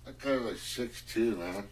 That guy was 6'2", man.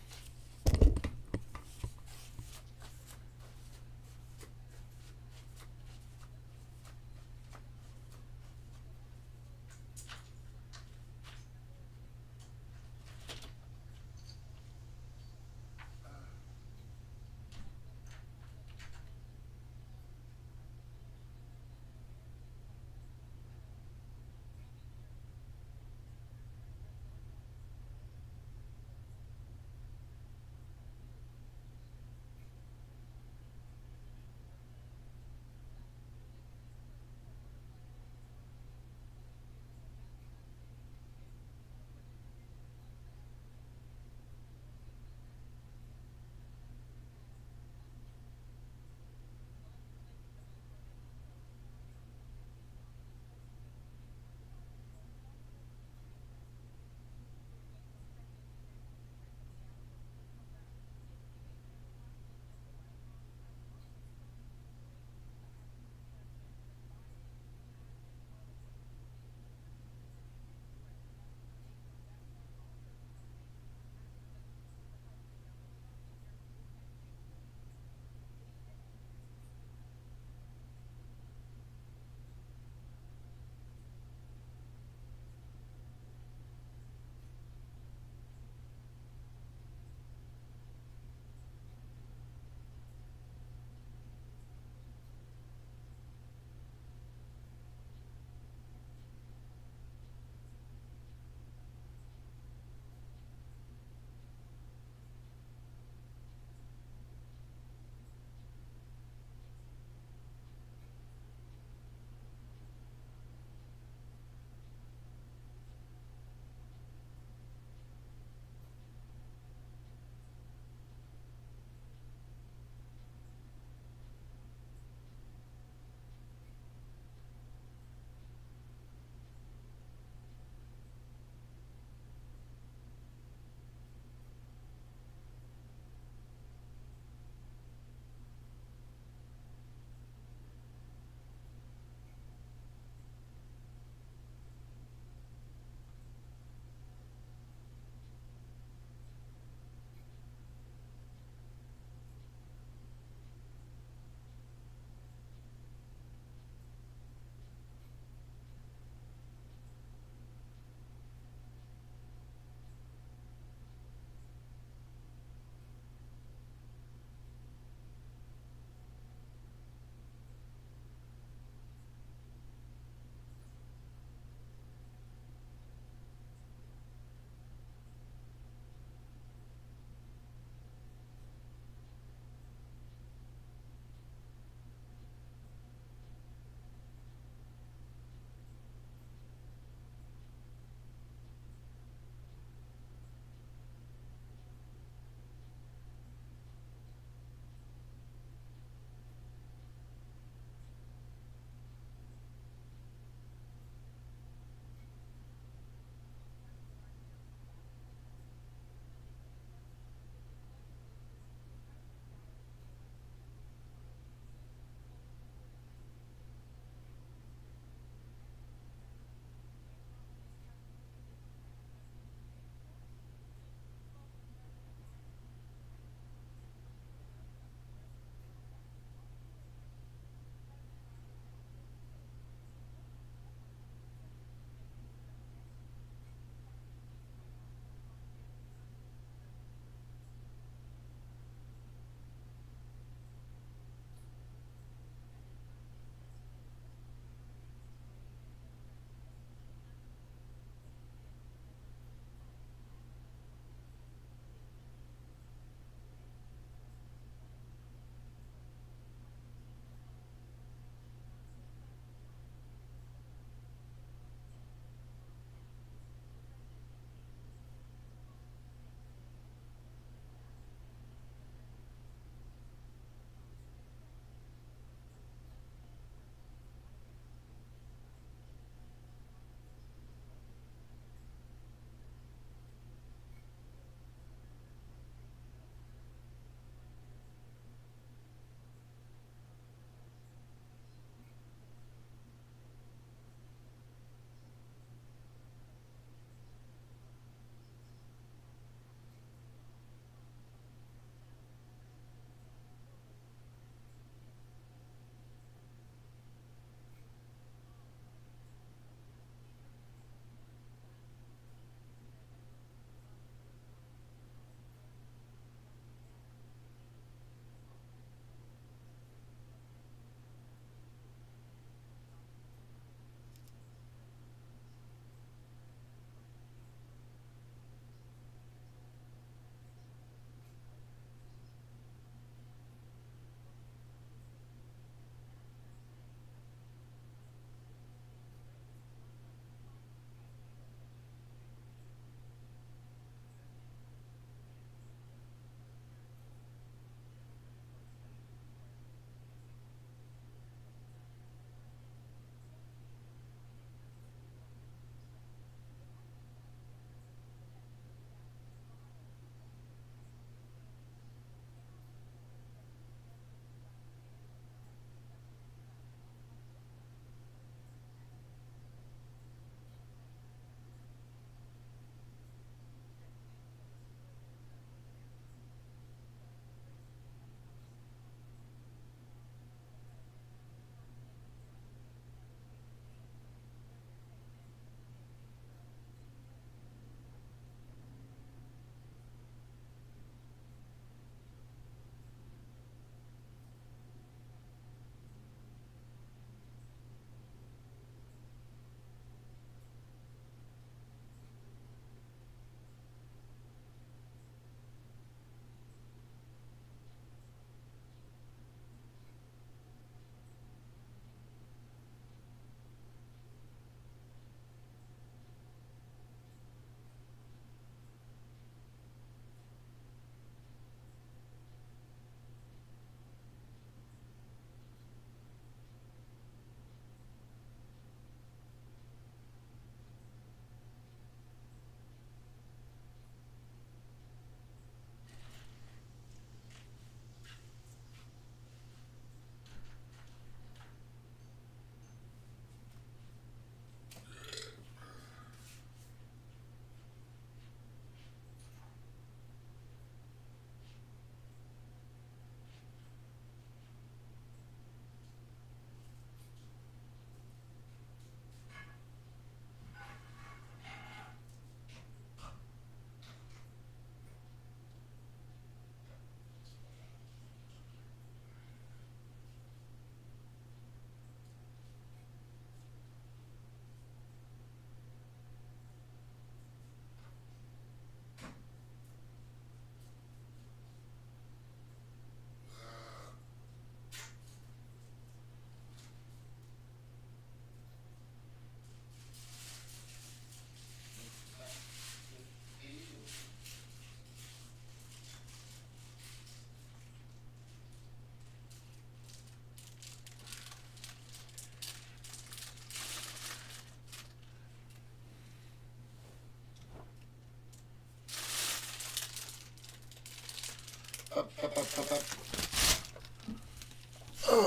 What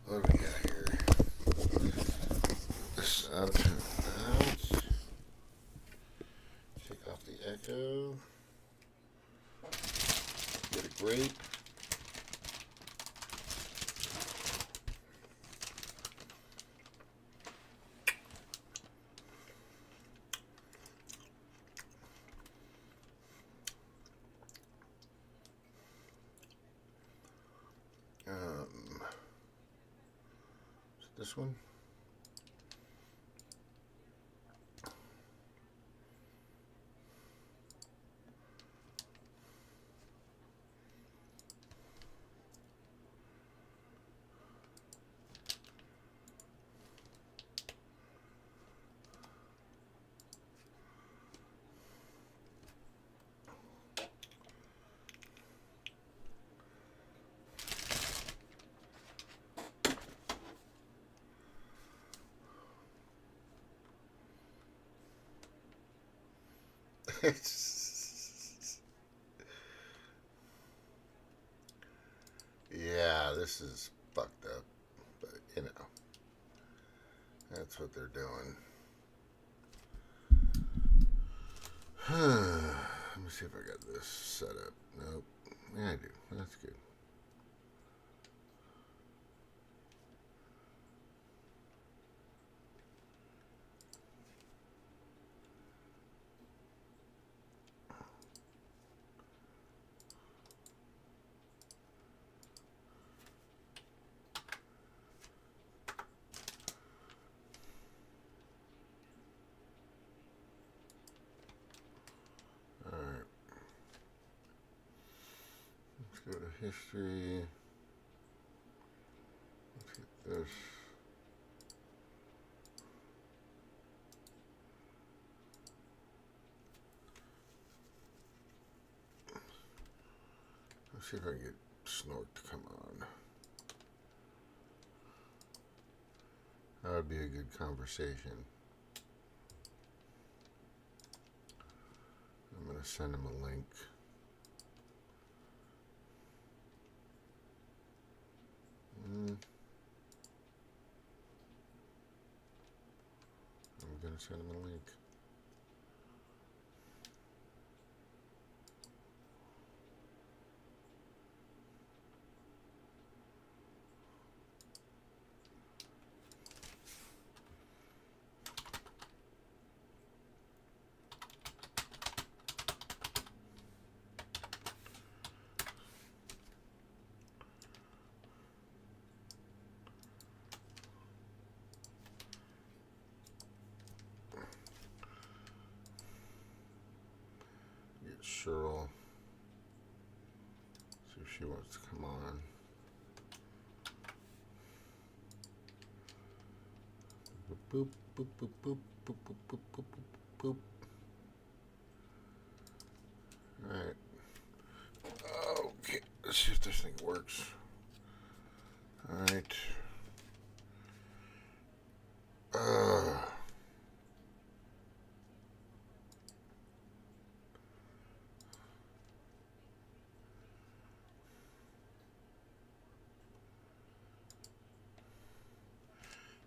do we got here? This out. Take off the echo. Get a grape. This one. Yeah, this is fucked up, but you know, that's what they're doing. Let me see if I got this set up. Nope. Yeah, I do. That's good. Go to history. Let's get this. Let's see if I can get Snork to come on. That would be a good conversation. I'm going to send him a link. I'm going to send him a link. Cheryl. See if she wants to come on. Boop, boop, boop, boop, boop, boop, boop, boop, boop, boop. Alright. Okay, let's see if this thing works. Alright.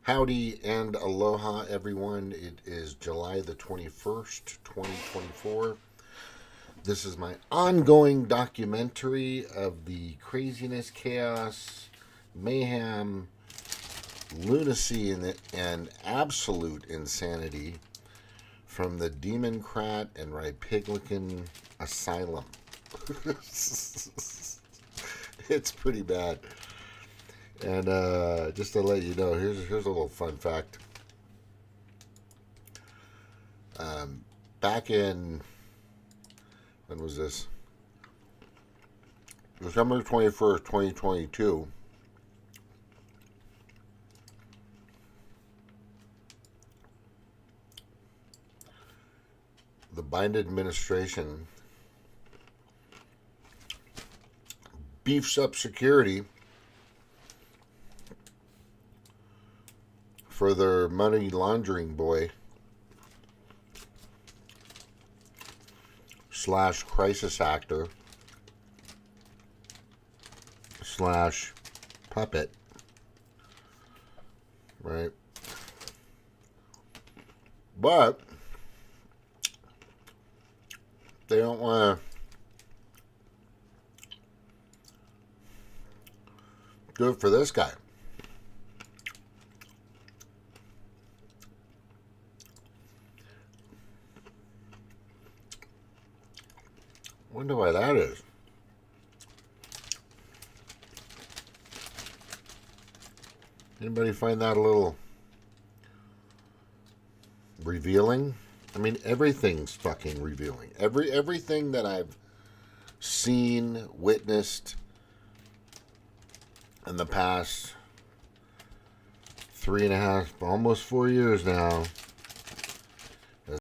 Howdy and aloha, everyone. It is July the 21st, 2024. This is my ongoing documentary of the craziness, chaos, mayhem, lunacy, and absolute insanity from the Demoncrat and Rhipiglicans asylum. It's pretty bad. And just to let you know, here's a little fun fact. Back in, when was this? December 21st, 2022. The Biden administration beefs up security for their money laundering boy / crisis actor, slash puppet, right? But they don't want to do it for this guy. Wonder why that is. Anybody find that a little revealing? I mean, everything's fucking revealing. Everything that I've seen, witnessed in the past 3.5, almost 4 years now.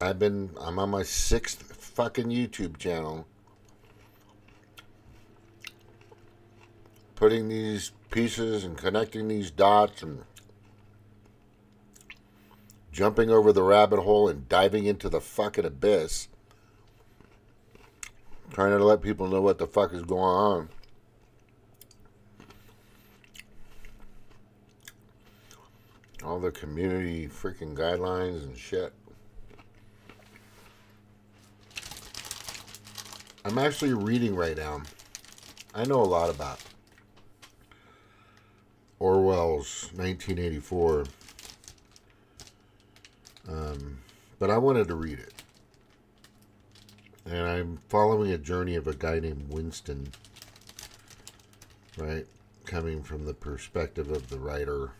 I'm on my 6th fucking YouTube channel, putting these pieces and connecting these dots and jumping over the rabbit hole and diving into the fucking abyss, trying to let people know what the fuck is going on. All the community freaking guidelines and shit. I'm actually reading right now. I know a lot about Orwell's 1984. But I wanted to read it. And I'm following a journey of a guy named Winston, right? Coming from the perspective of the writer,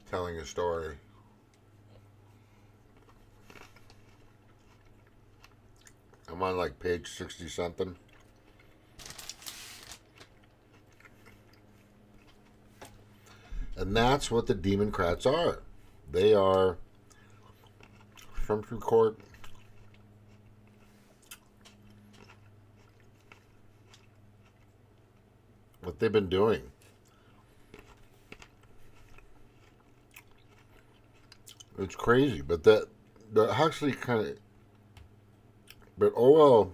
telling a story. I'm on like page 60 something. And that's what the Demoncrats are. They are from through court. What they've been doing. It's crazy, but that actually kind of. But Orwell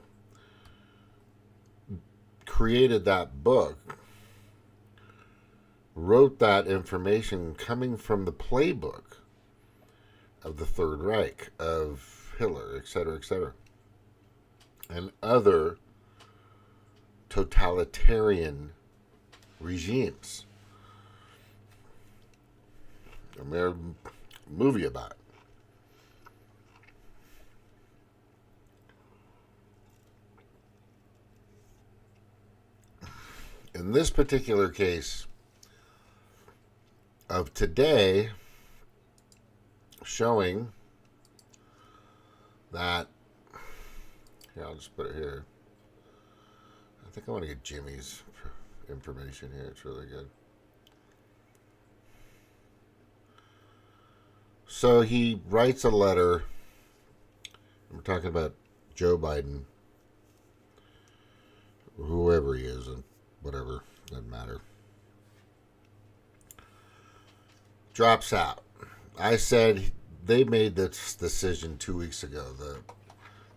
created that book, wrote that information coming from the playbook of the Third Reich, of Hitler, etc., and other totalitarian regimes. I made a movie about it. In this particular case of today, showing that, here, I'll just put it here. I think I want to get Jimmy's information here. It's really good. So he writes a letter. We're talking about Joe Biden, whoever he is, and whatever, doesn't matter. Drops out. I said they made this decision 2 weeks ago.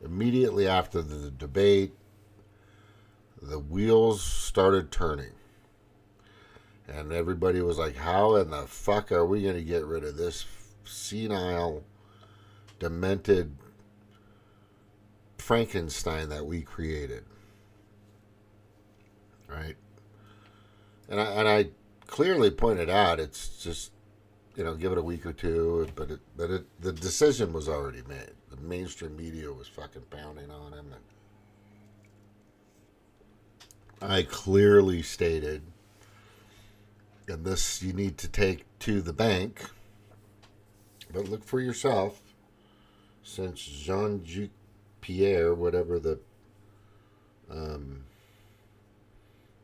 Immediately after the debate, the wheels started turning. And everybody was like, how in the fuck are we going to get rid of this senile, demented Frankenstein that we created? Right? And I clearly pointed out, it's just, give it a week or two, but the decision was already made. The mainstream media was fucking pounding on him, and I clearly stated, and this you need to take to the bank, but look for yourself, since Jean-Luc Pierre, whatever the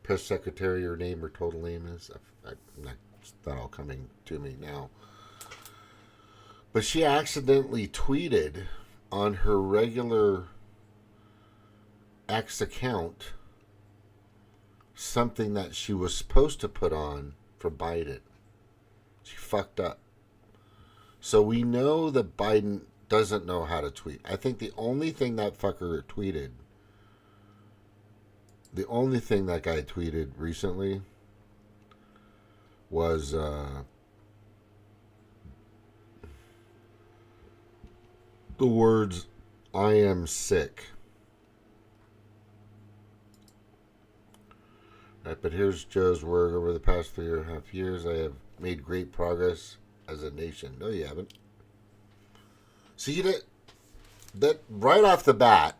press secretary or name or total name is, it's not all coming to me now, but she accidentally tweeted on her regular X account something that she was supposed to put on for Biden. She fucked up. So we know that Biden doesn't know how to tweet. I think the only thing that fucker tweeted the only thing that guy tweeted recently was the words, "I am sick." Right, but here's Joe's word. Over the past 3.5 years, I have made great progress as a nation. No, you haven't. See that right off the bat,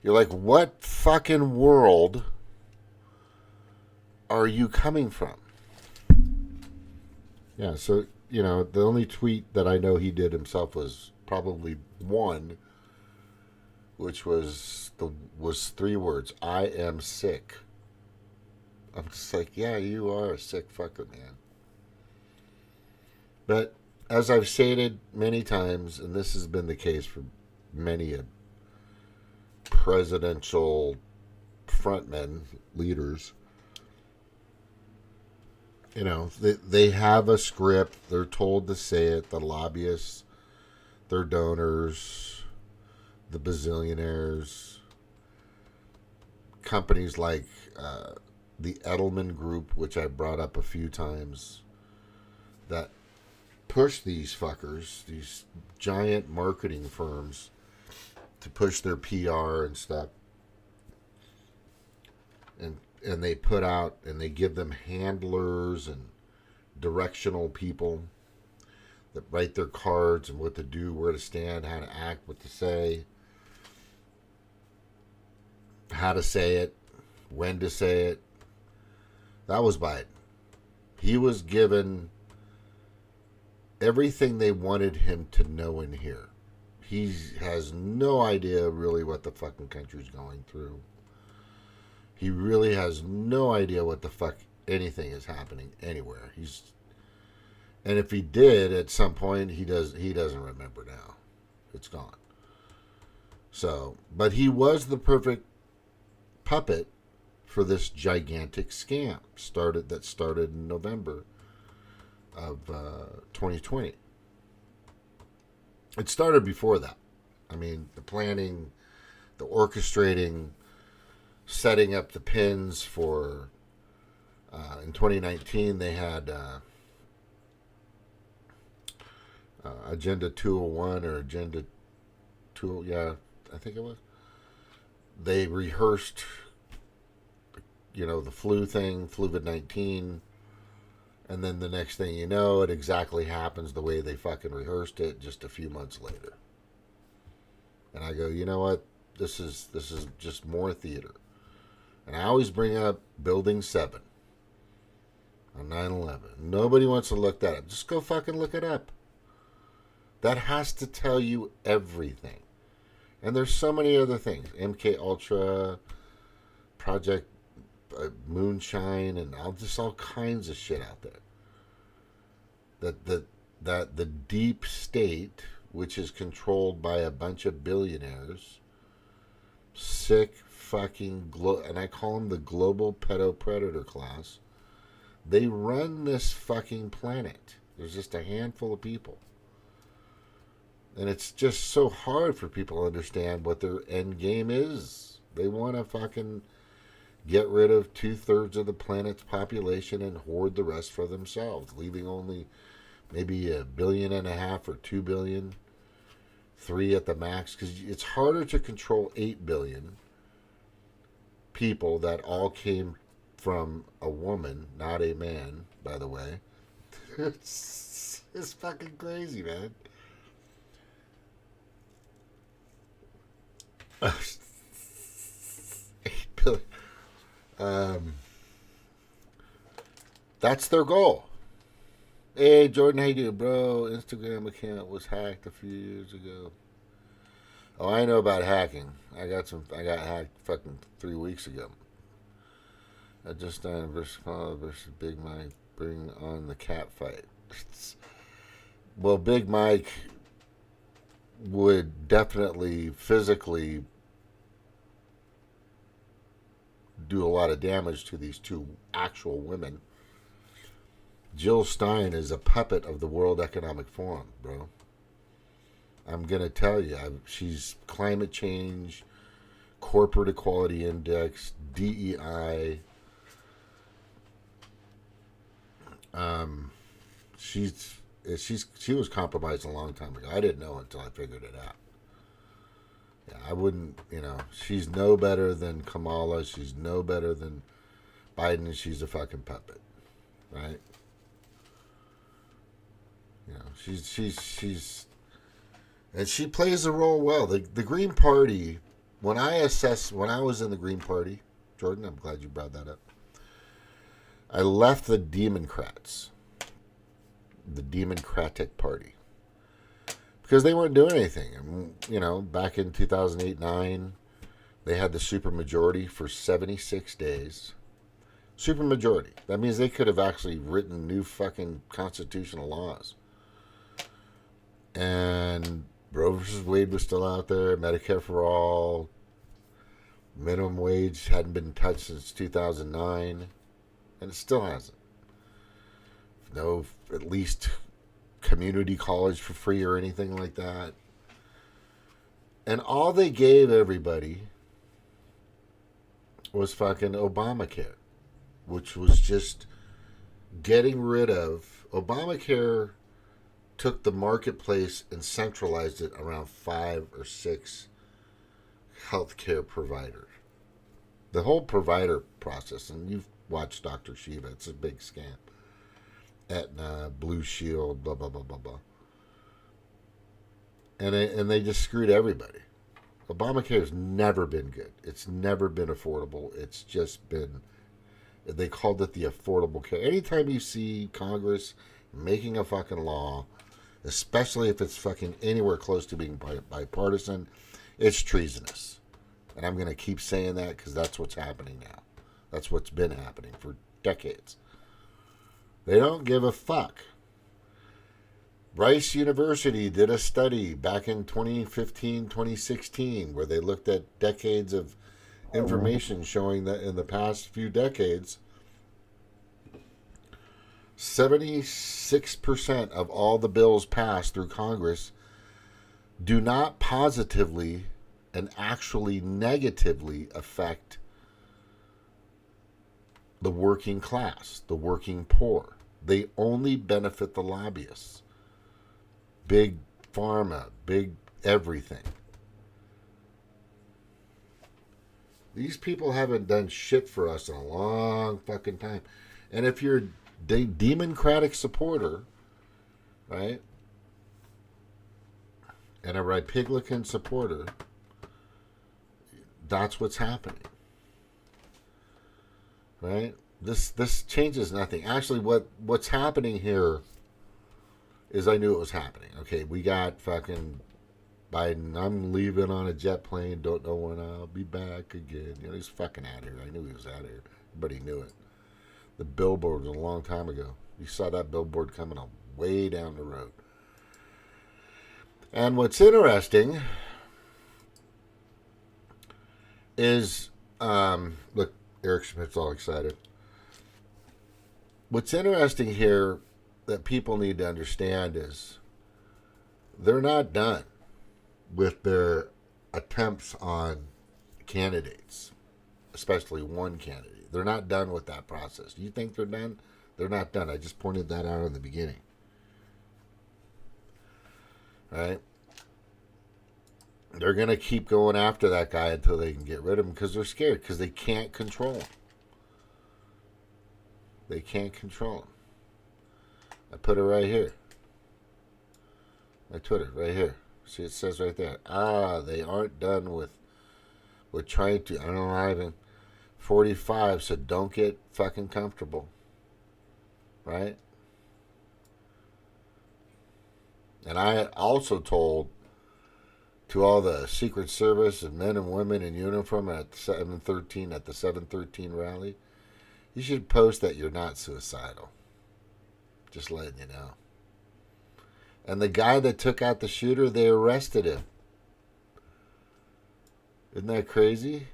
you're like, what fucking world are you coming from? Yeah, so, the only tweet that I know he did himself was probably one, which was 3 words, "I am sick." I'm just like, yeah, you are a sick fucker, man. But as I've stated many times, and this has been the case for many presidential frontmen, leaders, they have a script. They're told to say it. The lobbyists, their donors, the bazillionaires, companies like the Edelman Group, which I brought up a few times, that push these fuckers, these giant marketing firms, to push their PR and stuff. And they put out, and they give them handlers and directional people that write their cards and what to do, where to stand, how to act, what to say, how to say it, when to say it. That was Biden. He was given everything they wanted him to know and hear. He has no idea really what the fucking country's going through. He really has no idea what the fuck anything is happening anywhere. And if he did at some point, he doesn't remember now. It's gone. So, but he was the perfect puppet for this gigantic scam that started in November of 2020. It started before that. I mean, the planning, the orchestrating, setting up the pins for, in 2019, they had Agenda 201 or Agenda 2, yeah, I think it was. They rehearsed, the flu thing, Fluvid-19, and then the next thing you know, it exactly happens the way they fucking rehearsed it just a few months later. And I go, you know what? This is just more theater. And I always bring up Building 7 on 9/11. Nobody wants to look that up. Just go fucking look it up. That has to tell you everything. And there's so many other things. MK Ultra, Project Moonshine, and all kinds of shit out there. That the deep state, which is controlled by a bunch of billionaires, sick fucking and I call them the global pedo-predator class. They run this fucking planet. There's just a handful of people. And it's just so hard for people to understand what their end game is. They want to fucking get rid of 2/3 of the planet's population and hoard the rest for themselves, leaving only maybe 1.5 billion or 2 billion, 3 at the max, because it's harder to control 8 billion people that all came from a woman, not a man, by the way. It's fucking crazy, man. 8 billion. That's their goal. Hey, Jordan, how you doing, bro? Instagram account was hacked a few years ago. Oh, I know about hacking. I got hacked fucking 3 weeks ago. I just done versus Big Mike. Bring on the cat fight. Well, Big Mike would definitely physically do a lot of damage to these 2 actual women. Jill Stein is a puppet of the World Economic Forum, bro. I'm going to tell you, she's climate change, corporate equality index, DEI. She was compromised a long time ago. I didn't know until I figured it out. Yeah, I wouldn't, she's no better than Kamala. She's no better than Biden. She's a fucking puppet, right? She's and she plays the role well. The Green Party, when I was in the Green Party, Jordan, I'm glad you brought that up. I left the Demoncrats, the Democratic Party, because they weren't doing anything. And, back in 2008-9, they had the supermajority for 76 days. Supermajority. That means they could have actually written new fucking constitutional laws. And Roe versus Wade was still out there. Medicare for all. Minimum wage hadn't been touched since 2009. And it still hasn't. No, at least community college for free or anything like that. And all they gave everybody was fucking Obamacare, which was just getting rid of. Obamacare took the marketplace and centralized it around 5 or 6 healthcare providers. The whole provider process, and you've watched Dr. Shiva, it's a big scam. Aetna, Blue Shield, blah, blah, blah, blah, blah. And they just screwed everybody. Obamacare has never been good. It's never been affordable. It's just been, they called it the Affordable Care. Anytime you see Congress making a fucking law, especially if it's fucking anywhere close to being bipartisan, it's treasonous. And I'm going to keep saying that because that's what's happening now. That's what's been happening for decades. They don't give a fuck. Rice University did a study back in 2015, 2016, where they looked at decades of information showing that in the past few decades, 76% of all the bills passed through Congress do not positively and actually negatively affect the working class, the working poor. They only benefit the lobbyists. Big Pharma, big everything. These people haven't done shit for us in a long fucking time. And if you're a Democratic supporter, right, and a Rhipiglicans supporter, that's what's happening. Right? This changes nothing. Actually, what's happening here is I knew it was happening. Okay, we got fucking Biden. I'm leaving on a jet plane. Don't know when I'll be back again. He's fucking out of here. I knew he was out of here. Everybody knew it. The billboard was a long time ago. You saw that billboard coming up way down the road. And what's interesting is, look, Eric Schmidt's all excited. What's interesting here that people need to understand is they're not done with their attempts on candidates, especially one candidate. They're not done with that process. Do you think they're done? They're not done. I just pointed that out in the beginning. Right? They're going to keep going after that guy until they can get rid of him because they're scared, because they can't control him. They can't control him. I put it right here. My Twitter, right here. See, it says right there. They aren't done with trying to unalive him. 45, so don't get fucking comfortable. Right? And I also told to all the Secret Service and men and women in uniform at the 713 rally, you should post that you're not suicidal. Just letting you know. And the guy that took out the shooter, they arrested him. Isn't that crazy?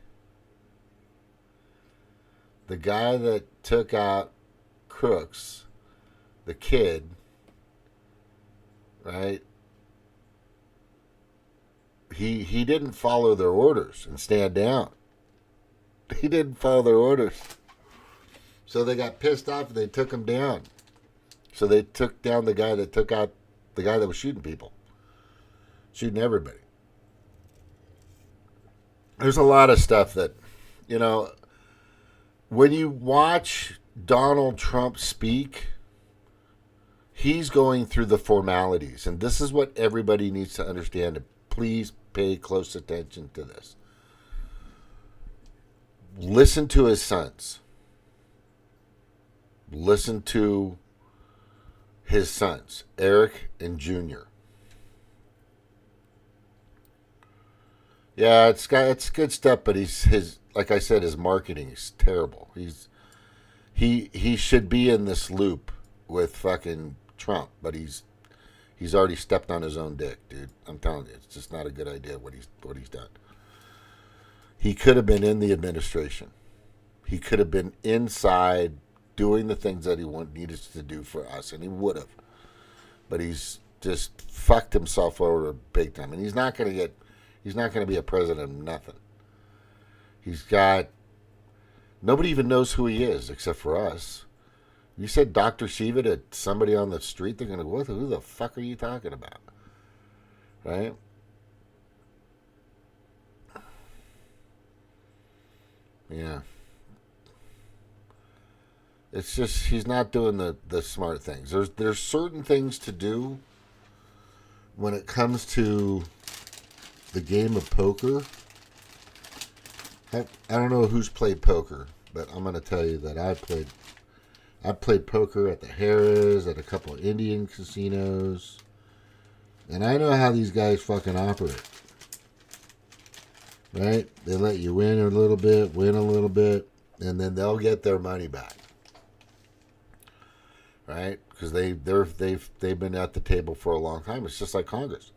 The guy that took out Crooks, the kid, right? he didn't follow their orders and stand down. He didn't follow their orders. So they got pissed off and they took him down. So they took down the guy that took out the guy that was shooting people. Shooting everybody. There's a lot of stuff that, you know, when you watch Donald Trump speak, he's going through the formalities. And this is what everybody needs to understand. Please pay close attention to this. Listen to his sons. Listen to his sons, Eric and Junior. Yeah, it's good stuff, but his like I said, his marketing is terrible. He should be in this loop with fucking Trump, but he's already stepped on his own dick, dude. I'm telling you, it's just not a good idea what he's done. He could have been in the administration. He could have been inside doing the things that he needed to do for us, and he would have. But he's just fucked himself over big time, and he's not going to be a president of nothing. Nobody even knows who he is except for us. You said Dr. Shiva to somebody on the street, they're going to go, who the fuck are you talking about? Right? Yeah. It's just, he's not doing the smart things. There's certain things to do when it comes to the game of poker. I don't know who's played poker, but I'm going to tell you that I've played poker at the Harrah's, at a couple of Indian casinos, and I know how these guys fucking operate. Right? They let you win a little bit, and then they'll get their money back. Right? Because they've been at the table for a long time. It's just like Congress.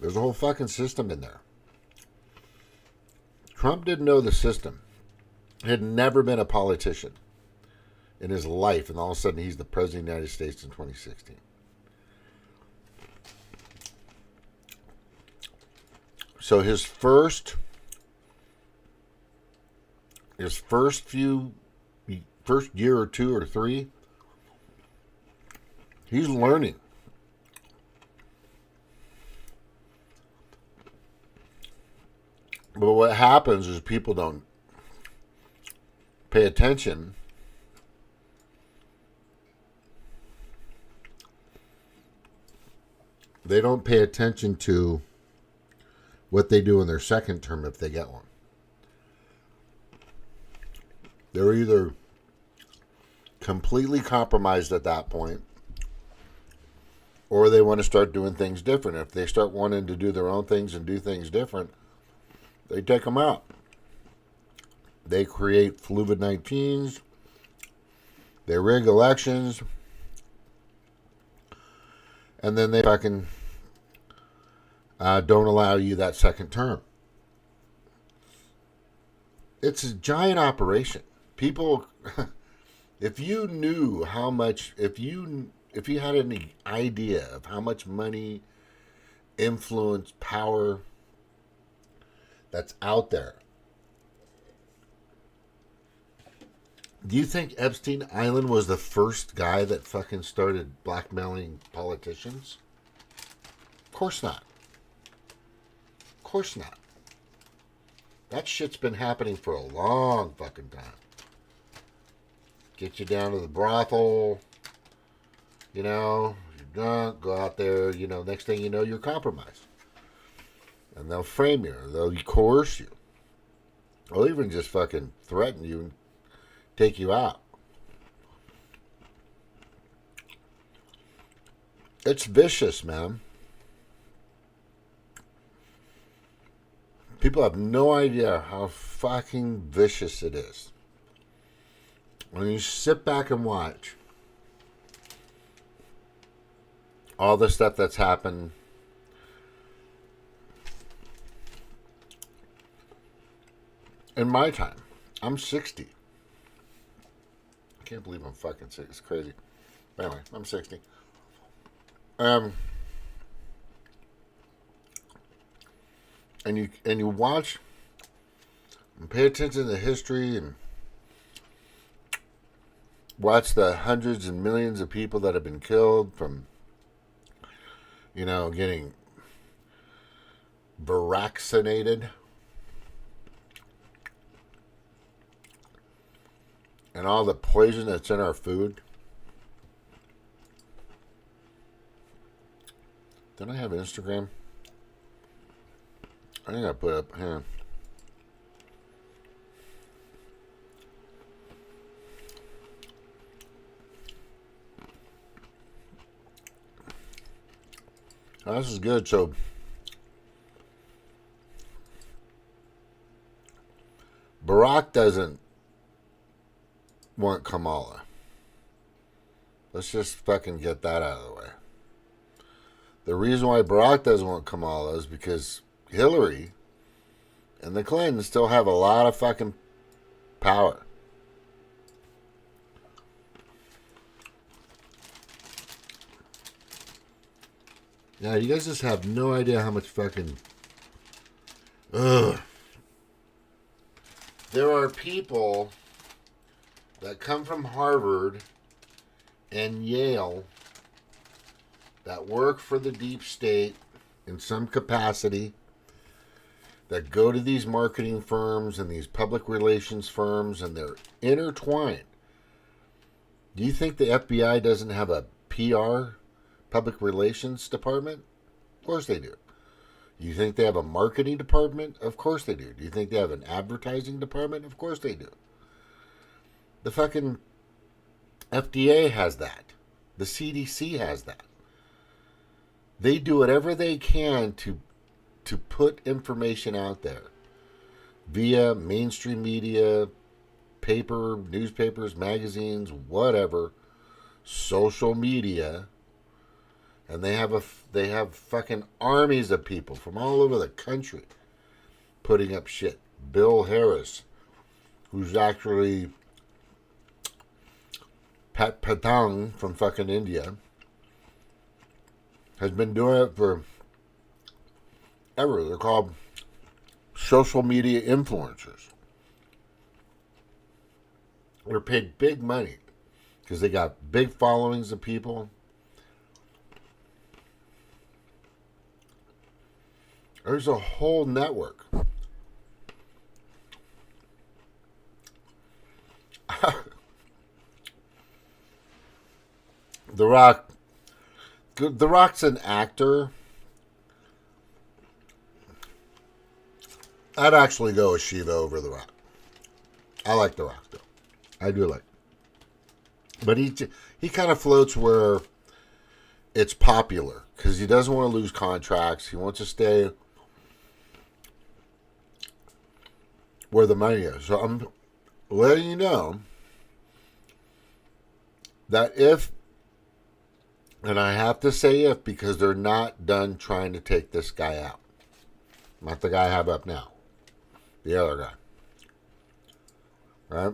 There's a whole fucking system in there. Trump didn't know the system. He had never been a politician in his life, and all of a sudden he's the president of the United States in 2016. So his first year or two or three, he's learning. But what happens is people don't pay attention. They don't pay attention to what they do in their second term if they get one. They're either completely compromised at that point, or they want to start doing things different. If they start wanting to do their own things and do things different, they take them out. They create fluvid-19s. They rig elections. And then they fucking don't allow you that second term. It's a giant operation. People, if you knew how much, if you had any idea of how much money, influence, power that's out there. Do you think Epstein Island was the first guy that fucking started blackmailing politicians? Of course not. Of course not. That shit's been happening for a long fucking time. Get you down to the brothel, you're drunk, go out there, next thing you know, you're compromised. And they'll frame you, or they'll coerce you. Or even just fucking threaten you and take you out. It's vicious, man. People have no idea how fucking vicious it is. When you sit back and watch all the stuff that's happened, in my time, I'm 60. I can't believe I'm fucking 60. It's crazy. Anyway, I'm 60. Um, and you watch and pay attention to history and watch the hundreds and millions of people that have been killed from, getting vaccinated, and all the poison that's in our food. Don't I have Instagram? I think I put up here. Oh, this is good. So, Barack doesn't want Kamala. Let's just fucking get that out of the way. The reason why Barack doesn't want Kamala is because Hillary and the Clintons still have a lot of fucking power. Yeah, you guys just have no idea how much fucking... Ugh. There are people that come from Harvard and Yale that work for the deep state in some capacity, that go to these marketing firms and these public relations firms, and they're intertwined. Do you think the FBI doesn't have a PR, public relations department? Of course they do. Do you think they have a marketing department? Of course they do. Do you think they have an advertising department? Of course they do. The fucking FDA has that. The CDC has that. They do whatever they can to put information out there via mainstream media, paper, newspapers, magazines, whatever, social media, and they have fucking armies of people from all over the country putting up shit. Bill Harris, who's actually Pat Patang from fucking India, has been doing it for ever. They're called social media influencers. They're paid big money because they got big followings of people. There's a whole network. The Rock's an actor. I'd actually go with Shiva over The Rock. I like The Rock, though. I do like. But he kind of floats where it's popular because he doesn't want to lose contracts. He wants to stay where the money is. So I'm letting you know that if, and I have to say if because they're not done trying to take this guy out. Not the guy I have up now. The other guy. Right?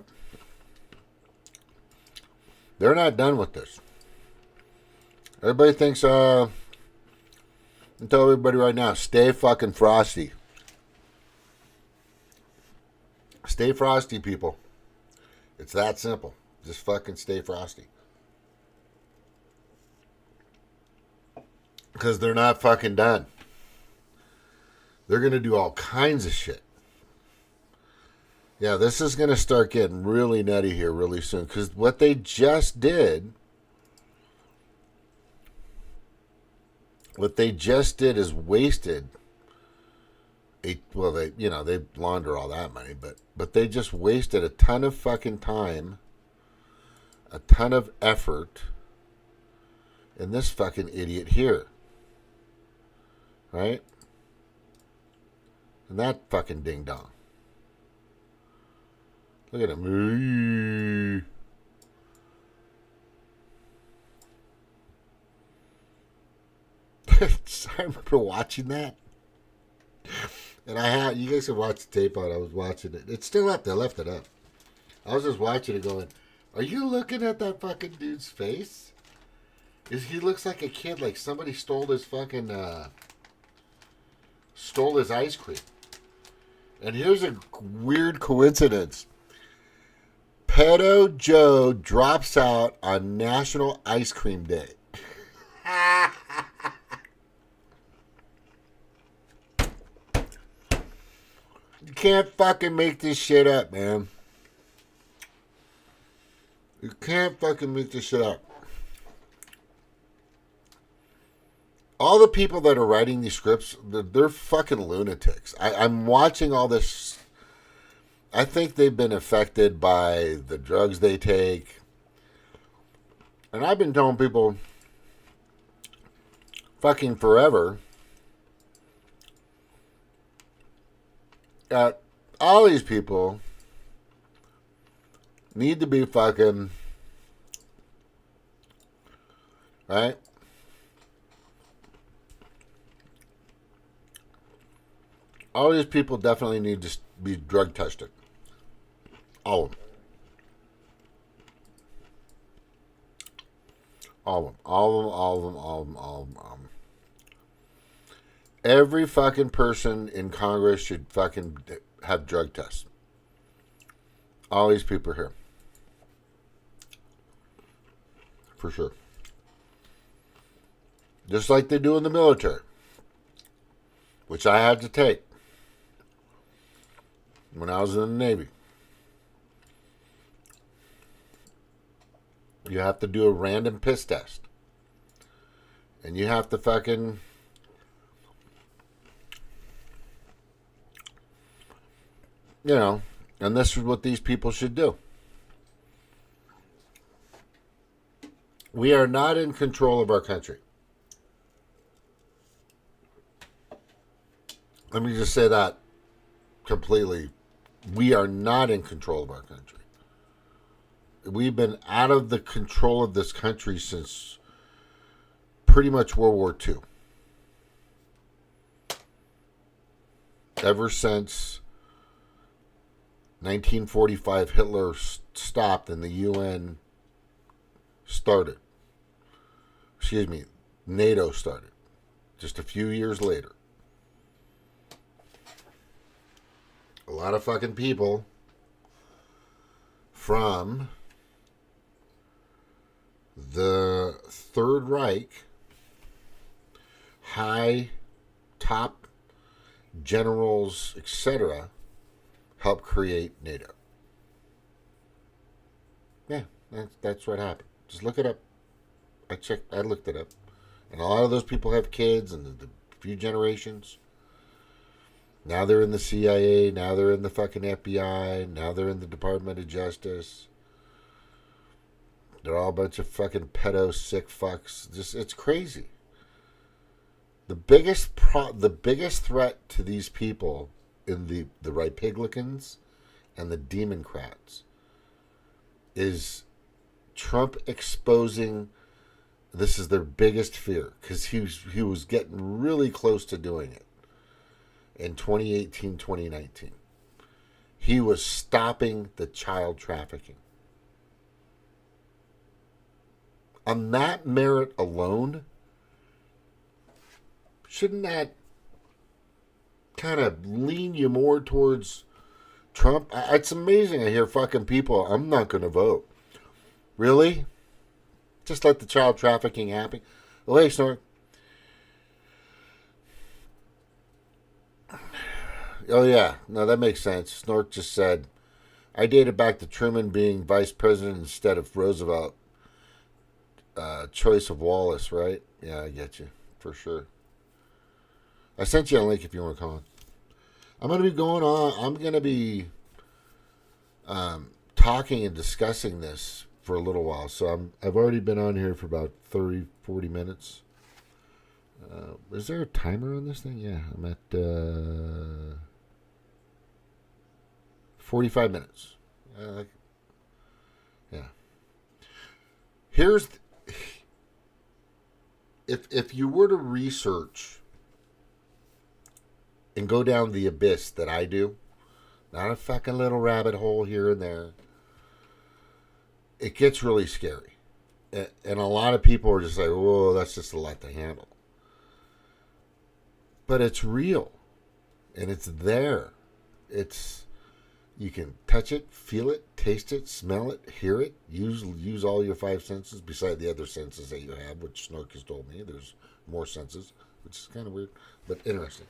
They're not done with this. Everybody thinks, I tell everybody right now, stay fucking frosty. Stay frosty, people. It's that simple. Just fucking stay frosty. Because they're not fucking done. They're going to do all kinds of shit. Yeah, this is going to start getting really nutty here really soon. Because what they just did... What they just did is wasted... they launder all that money. But they just wasted a ton of fucking time. A ton of effort. In this fucking idiot here. Right? And that fucking ding dong. Look at him. I remember watching that. And you guys have watched the tape on it. I was watching it. It's still up. They left it up. I was just watching it going, are you looking at that fucking dude's face? He looks like a kid, like somebody stole his stole his ice cream. And here's a weird coincidence. Pedo Joe drops out on National Ice Cream Day. You can't fucking make this shit up, man. You can't fucking make this shit up. All the people that are writing these scripts, they're fucking lunatics. I'm watching all this. I think they've been affected by the drugs they take. And I've been telling people fucking forever that all these people need to be fucking, right? All these people definitely need to be drug tested. All of them. All of them. All of them. All of them. All of them. All of them. Every fucking person in Congress should fucking have drug tests. All these people here. For sure. Just like they do in the military. Which I had to take when I was in the Navy. You have to do a random piss test. And you have to fucking... You know, and this is what these people should do. We are not in control of our country. Let me just say that completely. We are not in control of our country. We've been out of the control of this country since pretty much World War II. Ever since 1945, Hitler stopped and the UN started. Excuse me, NATO started. Just a few years later. A lot of fucking people from the Third Reich, high, top generals, etc., helped create NATO. Yeah, that's what happened. Just look it up. I looked it up. And a lot of those people have kids and the few generations. Now they're in the CIA. Now they're in the fucking FBI. Now they're in the Department of Justice. They're all a bunch of fucking pedo sick fucks. Just it's crazy. The biggest threat to these people in the Rhipiglicans and the Demoncrats is Trump exposing. This is their biggest fear because he was getting really close to doing it. In 2018, 2019. He was stopping the child trafficking. On that merit alone, shouldn't that kind of lean you more towards Trump? It's amazing I hear fucking people, I'm not going to vote. Really? Just let the child trafficking happen? Oh, hey, Snort. Oh, yeah. No, that makes sense. Snort just said, I dated back to Truman being vice president instead of Roosevelt. Choice of Wallace, right? Yeah, I get you. For sure. I sent you a link if you want to come on. I'm going to be going on. I'm going to be talking and discussing this for a little while. So I've already been on here for about 30, 40 minutes. Is there a timer on this thing? Yeah, I'm at 45 minutes. Yeah. Here's if you were to research and go down the abyss that I do, not a fucking little rabbit hole here and there, it gets really scary. And a lot of people are just like, whoa, that's just a lot to handle. But it's real. And it's there. You can touch it, feel it, taste it, smell it, hear it. Use all your five senses beside the other senses that you have, which Snork has told me. There's more senses, which is kind of weird, but interesting.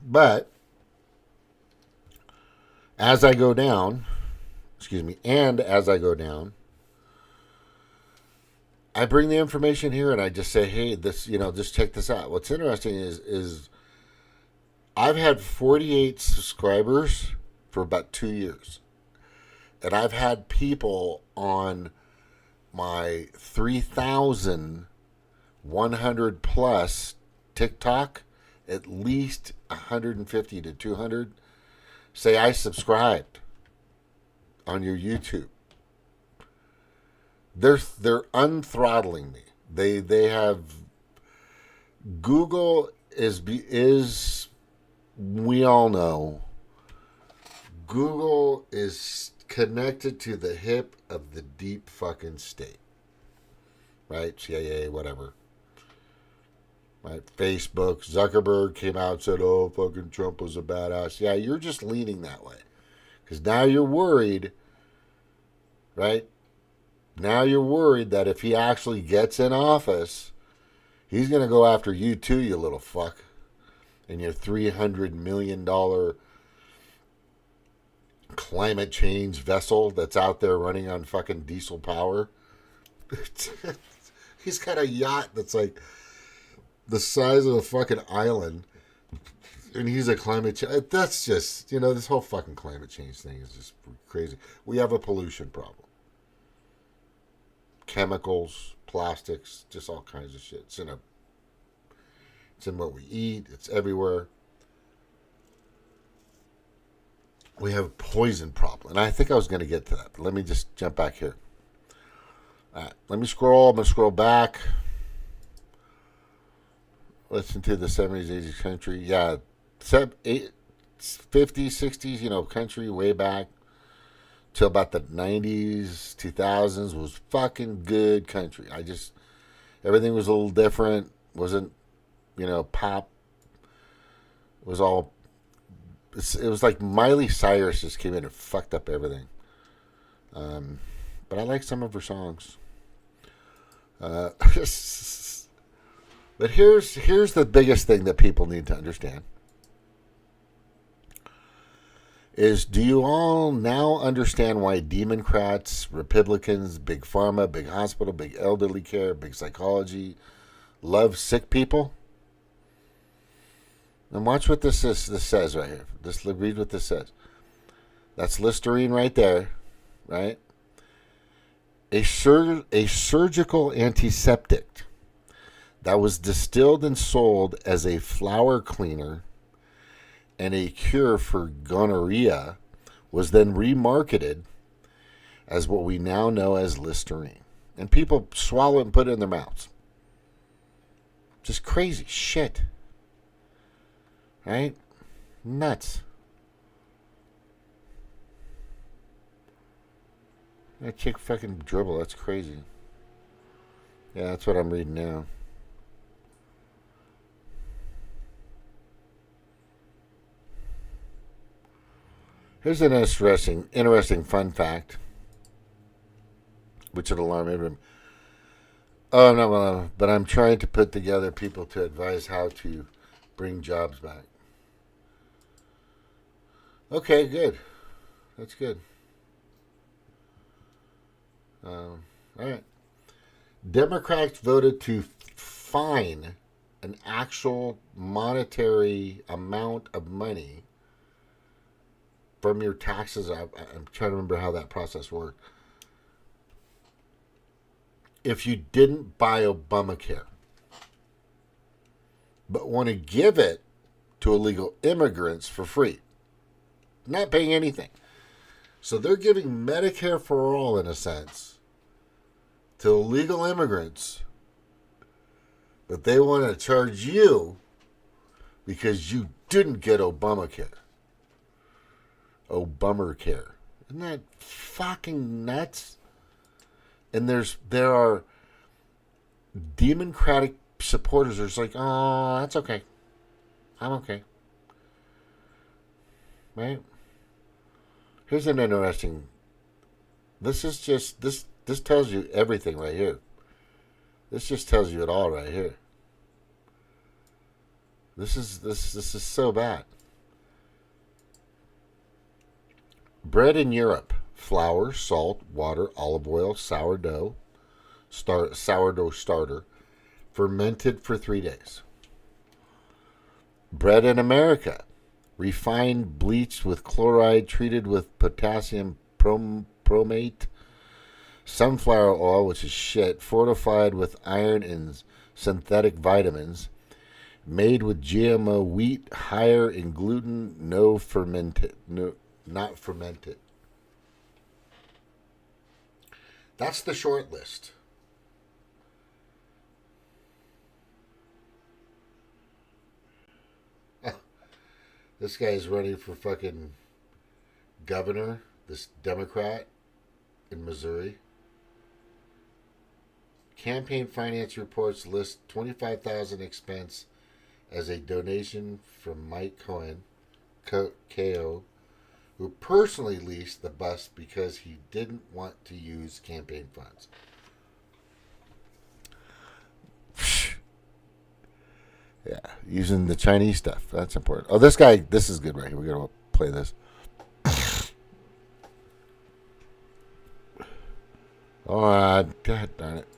But as I go down, I bring the information here and I just say, hey, this, just check this out. What's interesting is I've had 48 subscribers for about 2 years. And I've had people on my 3,100 plus TikTok, at least 150 to 200, say I subscribed on your YouTube. They're unthrottling me. They have Google is we all know Google is connected to the hip of the deep fucking state. Right? CIA, whatever. Right? Facebook, Zuckerberg came out and said, oh, fucking Trump was a badass. Yeah, you're just leaning that way. Because now you're worried, right? Now you're worried that if he actually gets in office, he's going to go after you too, you little fuck. And your $300 million climate change vessel that's out there running on fucking diesel power. He's got a yacht that's like the size of a fucking island. And he's a climate change. That's just, this whole fucking climate change thing is just crazy. We have a pollution problem. Chemicals, plastics, just all kinds of shit. It's in what we eat. It's everywhere. We have a poison problem. And I think I was going to get to that. But let me just jump back here. All right, let me scroll. I'm going to scroll back. Listen to the 70s, 80s country. Yeah, 50s, 60s, country way back. Till about the 90s, 2000s was fucking good country. Everything was a little different. Wasn't, pop. It was like Miley Cyrus just came in and fucked up everything. But I like some of her songs. But here's the biggest thing that people need to understand. Do you all now understand why Demoncrats, Rhipiglicans, Big Pharma, Big Hospital, Big Elderly Care, Big Psychology love sick people? And watch what this says right here. Just read what this says. That's Listerine right there, right? A surgical antiseptic that was distilled and sold as a flower cleaner and a cure for gonorrhea was then remarketed as what we now know as Listerine. And people swallow it and put it in their mouths. Just crazy shit. Right? Nuts. That chick fucking dribble. That's crazy. Yeah, that's what I'm reading now. Here's an interesting fun fact, which would alarm everyone. Oh, no, but I'm trying to put together people to advise how to bring jobs back. Okay, good. That's good. All right. Democrats voted to fine an actual monetary amount of money from your taxes. I'm trying to remember how that process worked. If you didn't buy Obamacare, but want to give it to illegal immigrants for free, not paying anything. So they're giving Medicare for all, in a sense, to illegal immigrants, but they want to charge you because you didn't get Obamacare. Obamacare. Isn't that fucking nuts? And there are democratic supporters. There's like, oh, that's okay. I'm okay. Right? Here's an interesting. This is just this. This tells you everything right here. This just tells you it all right here. This is so bad. Bread in Europe: flour, salt, water, olive oil, sourdough starter, fermented for 3 days. Bread in America: refined, bleached with chloride, treated with potassium promate, sunflower oil, which is shit, fortified with iron and synthetic vitamins, made with GMO wheat, higher in gluten, not fermented. That's the short list. This guy's running for fucking governor, this Democrat in Missouri. Campaign finance reports list 25,000 expense as a donation from Mike Cohen, KO, who personally leased the bus because he didn't want to use campaign funds. Yeah, using the Chinese stuff. That's important. Oh, this guy, this is good right here. We're going to play this. Oh, God darn it.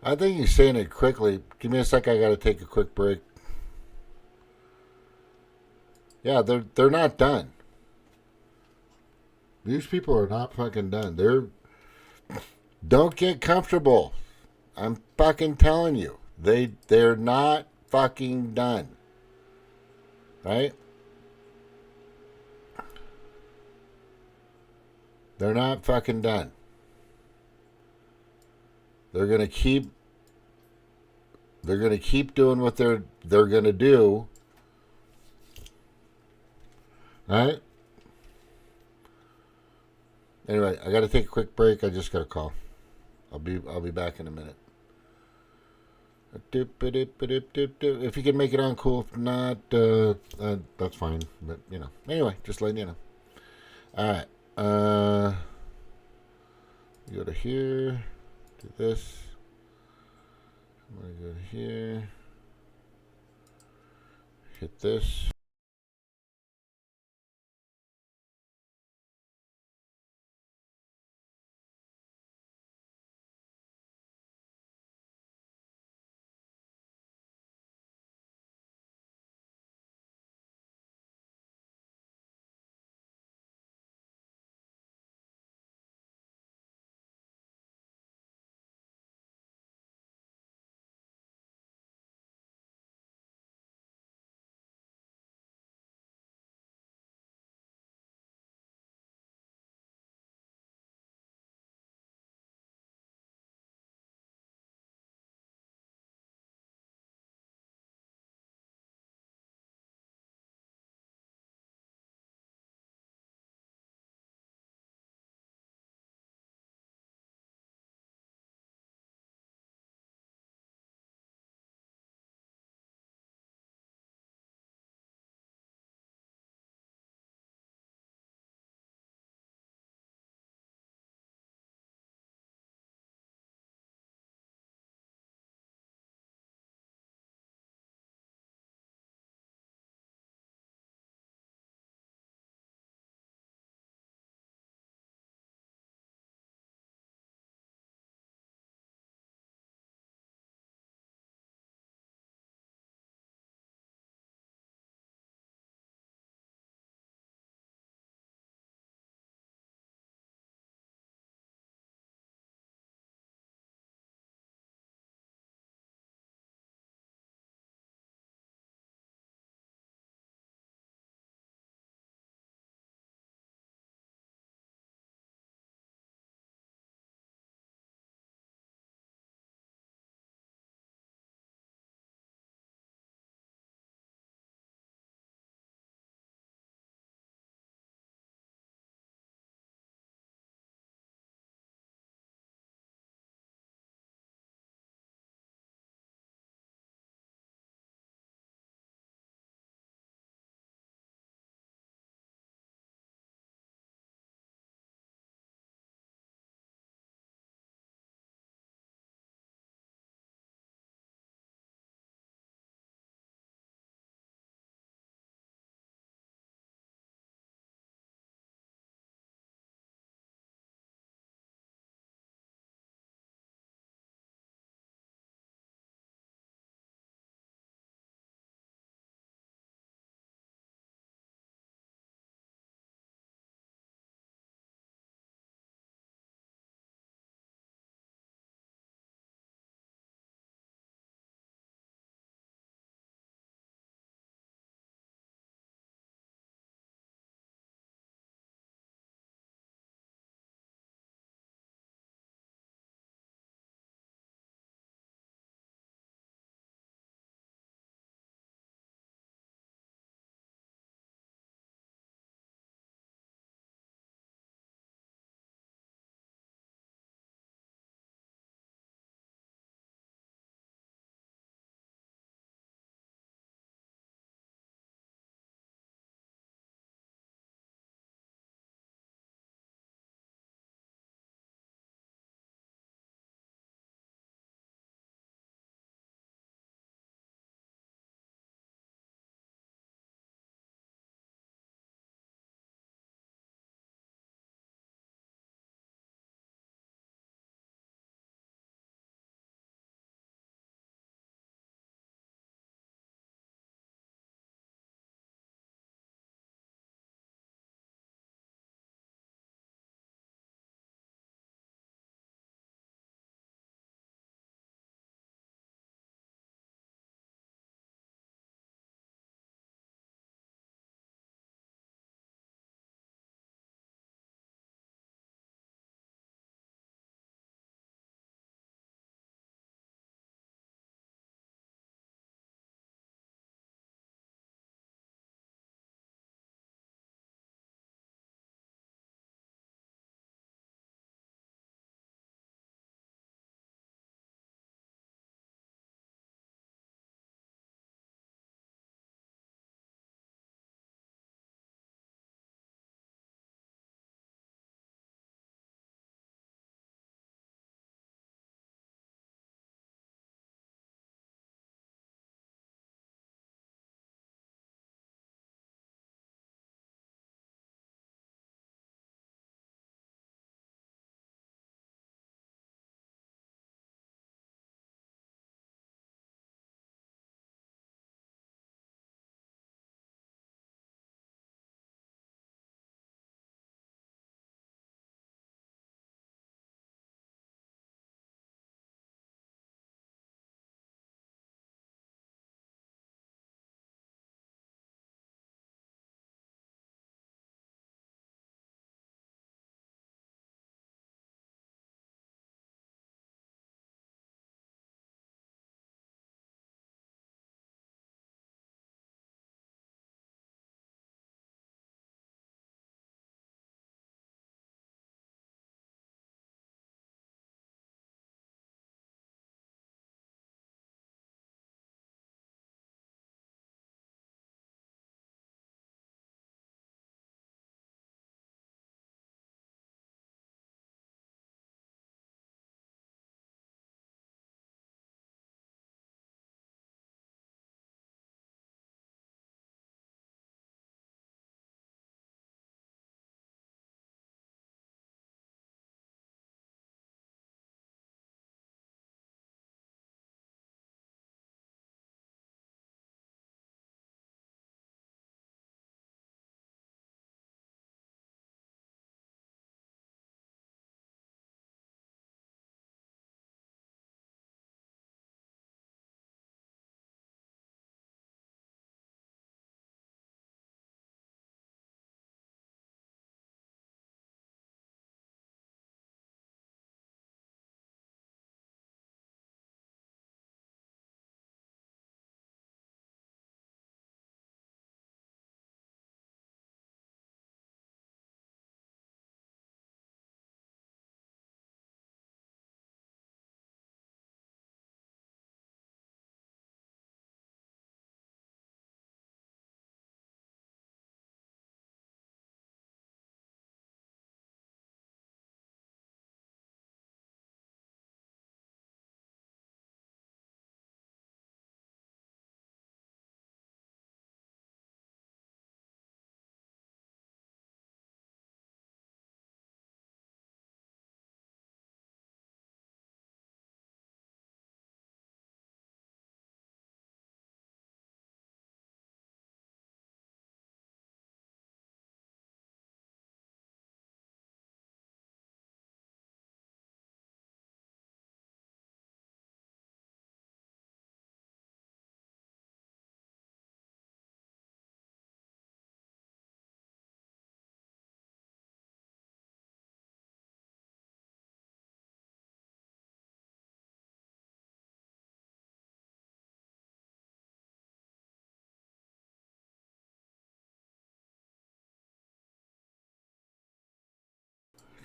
I think he's saying it quickly. Give me a sec. I got to take a quick break. Yeah, they're not done. These people are not fucking done. Don't get comfortable. I'm fucking telling you. They're not fucking done. Right? They're not fucking done. They're gonna keep doing what they're gonna do. Right? Anyway, I gotta take a quick break. I just got a call. I'll be back in a minute. If you can make it on, cool. If not, that's fine. But anyway, just letting you know. All right. Go to here. Do this. I'm gonna go to here. Hit this.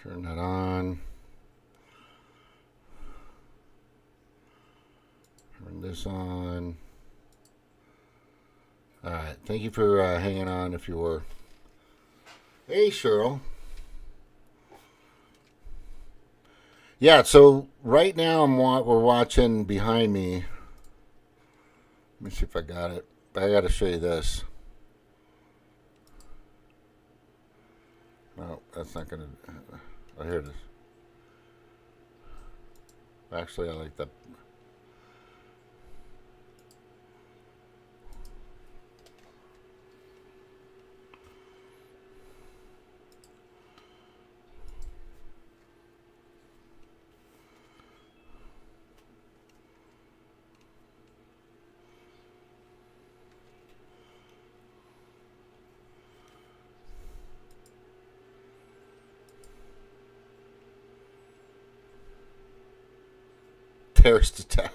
Turn that on. Turn this on. All right. Thank you for hanging on if you were. Hey, Cheryl. Yeah, so right now we're watching behind me. Let me see if I got it. But I got to show you this. No, that's not going to... Oh, here it is. Actually, I like that. Terrorist attack.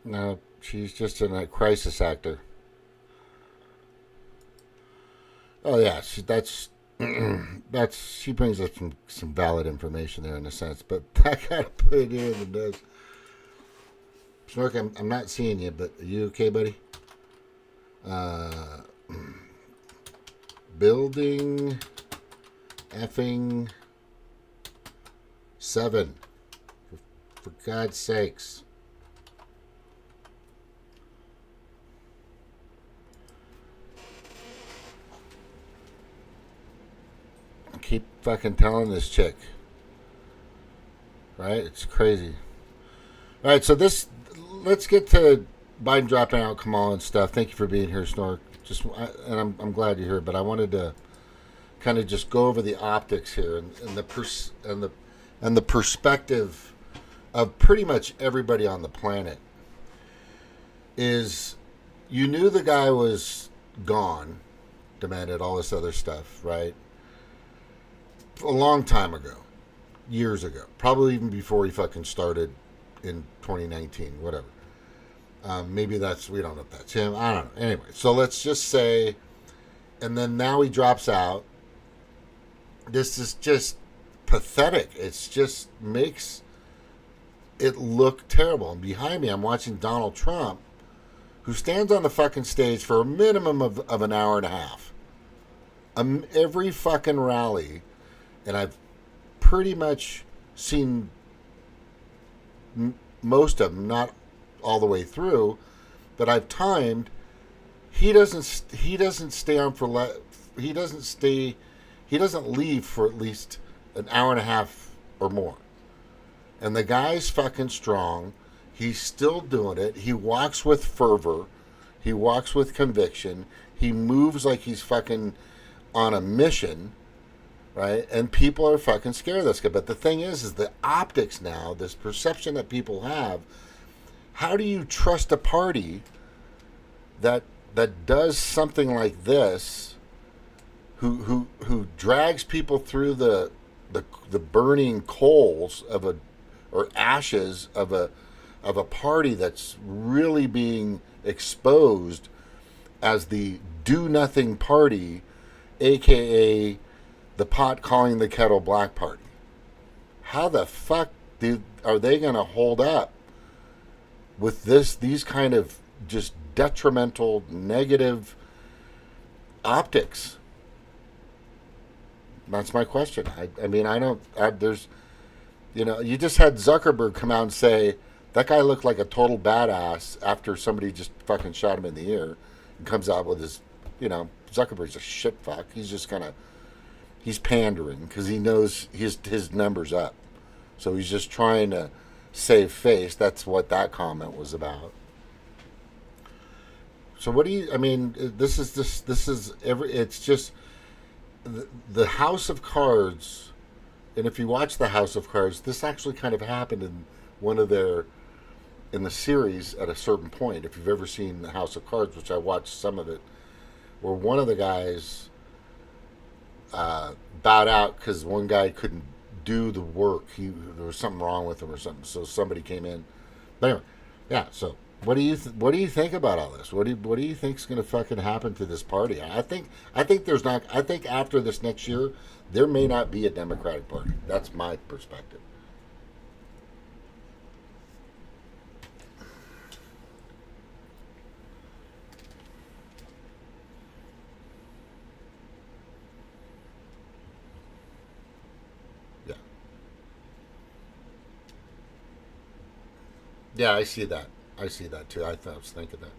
No, she's just a crisis actor. Oh yeah, that's she brings up some valid information there in a sense, but I gotta put it in and does. Snork, I'm not seeing you, but are you okay, buddy? Uh, building effing 7. For God's sakes. Keep fucking telling this chick. Right? It's crazy. Alright, so let's get to Biden dropping out Kamala and stuff. Thank you for being here, Snork. And I'm glad you're here, but I wanted to kind of just go over the optics here and the perspective of pretty much everybody on the planet. Is you knew the guy was gone, demanded all this other stuff, right? A long time ago, years ago, probably even before he fucking started in 2019, whatever. Maybe we don't know if that's him. I don't know. Anyway, so let's just say, and then now he drops out. This is just pathetic. It's just makes it look terrible. And behind me, I'm watching Donald Trump, who stands on the fucking stage for a minimum of an hour and a half. Every fucking rally. And I've pretty much seen most of them, not all the way through, but I've timed. He doesn't stay on for he doesn't leave for at least an hour and a half or more. And the guy's fucking strong. He's still doing it. He walks with fervor. He walks with conviction. He moves like he's fucking on a mission. Right? And people are fucking scared of this guy. But the thing is the optics now, this perception that people have, how do you trust a party that does something like this, who drags people through the burning coals or ashes of a party that's really being exposed as the do nothing party, aka the pot calling the kettle black party? How the fuck are they going to hold up with these kind of just detrimental, negative optics? That's my question. I mean, there's, you just had Zuckerberg come out and say that guy looked like a total badass after somebody just fucking shot him in the ear, and comes out with his, Zuckerberg's a shit fuck. He's just he's pandering because he knows his number's up. So he's just trying to save face. That's what that comment was about. So what do you, it's just the House of Cards. And if you watch the House of Cards, this actually kind of happened in one of their in the series at a certain point, if you've ever seen the House of Cards, which I watched some of it, where one of the guys bowed out because one guy couldn't do the work. There was something wrong with him or something, so somebody came in. But anyway, yeah. So what do you think about all this? What do you think's going to fucking happen to this party? I think there's not. I think after this next year, there may not be a Democratic Party. That's my perspective. Yeah. Yeah, I see that. I see that too. I was thinking that.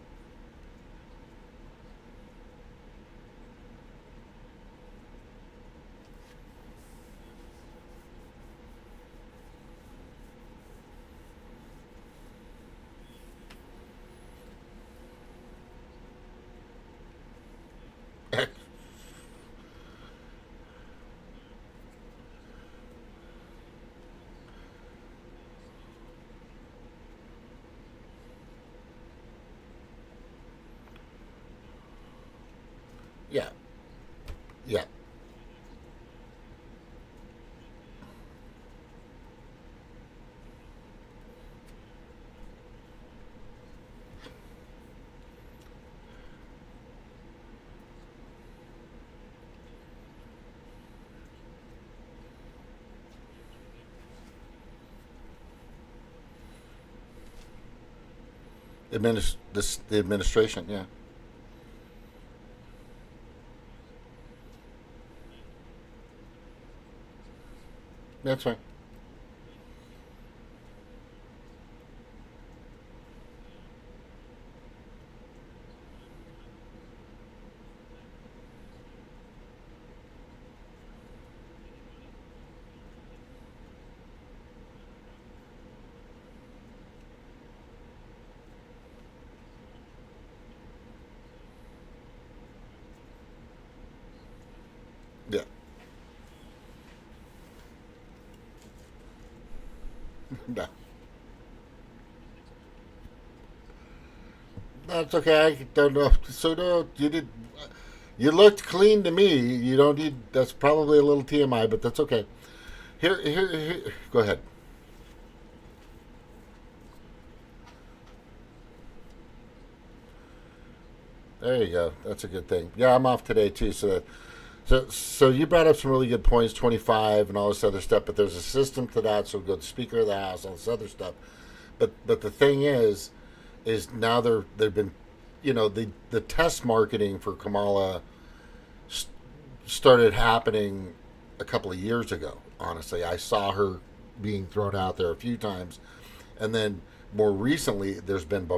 Yeah. Yeah. The administration. Yeah. That's right. Yeah. No. That's okay. I don't know. So no, you did. You looked clean to me. You don't need. That's probably a little TMI, but that's okay. Here. Go ahead. There you go. That's a good thing. Yeah, I'm off today too. So you brought up some really good points, 25 and all this other stuff. But there's a system to that. So go to Speaker of the House, all this other stuff. But the thing is now they've been, the test marketing for Kamala started happening a couple of years ago. Honestly, I saw her being thrown out there a few times, and then more recently, there's been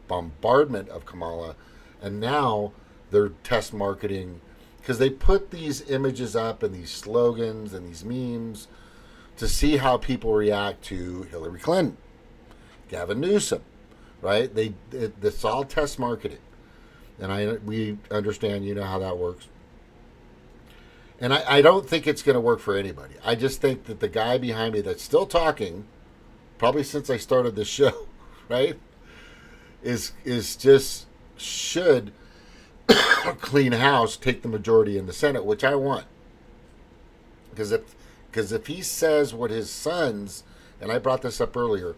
bombardment of Kamala, and now they're test marketing because they put these images up and these slogans and these memes to see how people react to Hillary Clinton, Gavin Newsom, right? It's all test marketing, and we understand, how that works. And I don't think it's going to work for anybody. I just think that the guy behind me that's still talking, probably since I started this show, right, is just should clean house, take the majority in the Senate, which I want. Because if he says what his sons, and I brought this up earlier,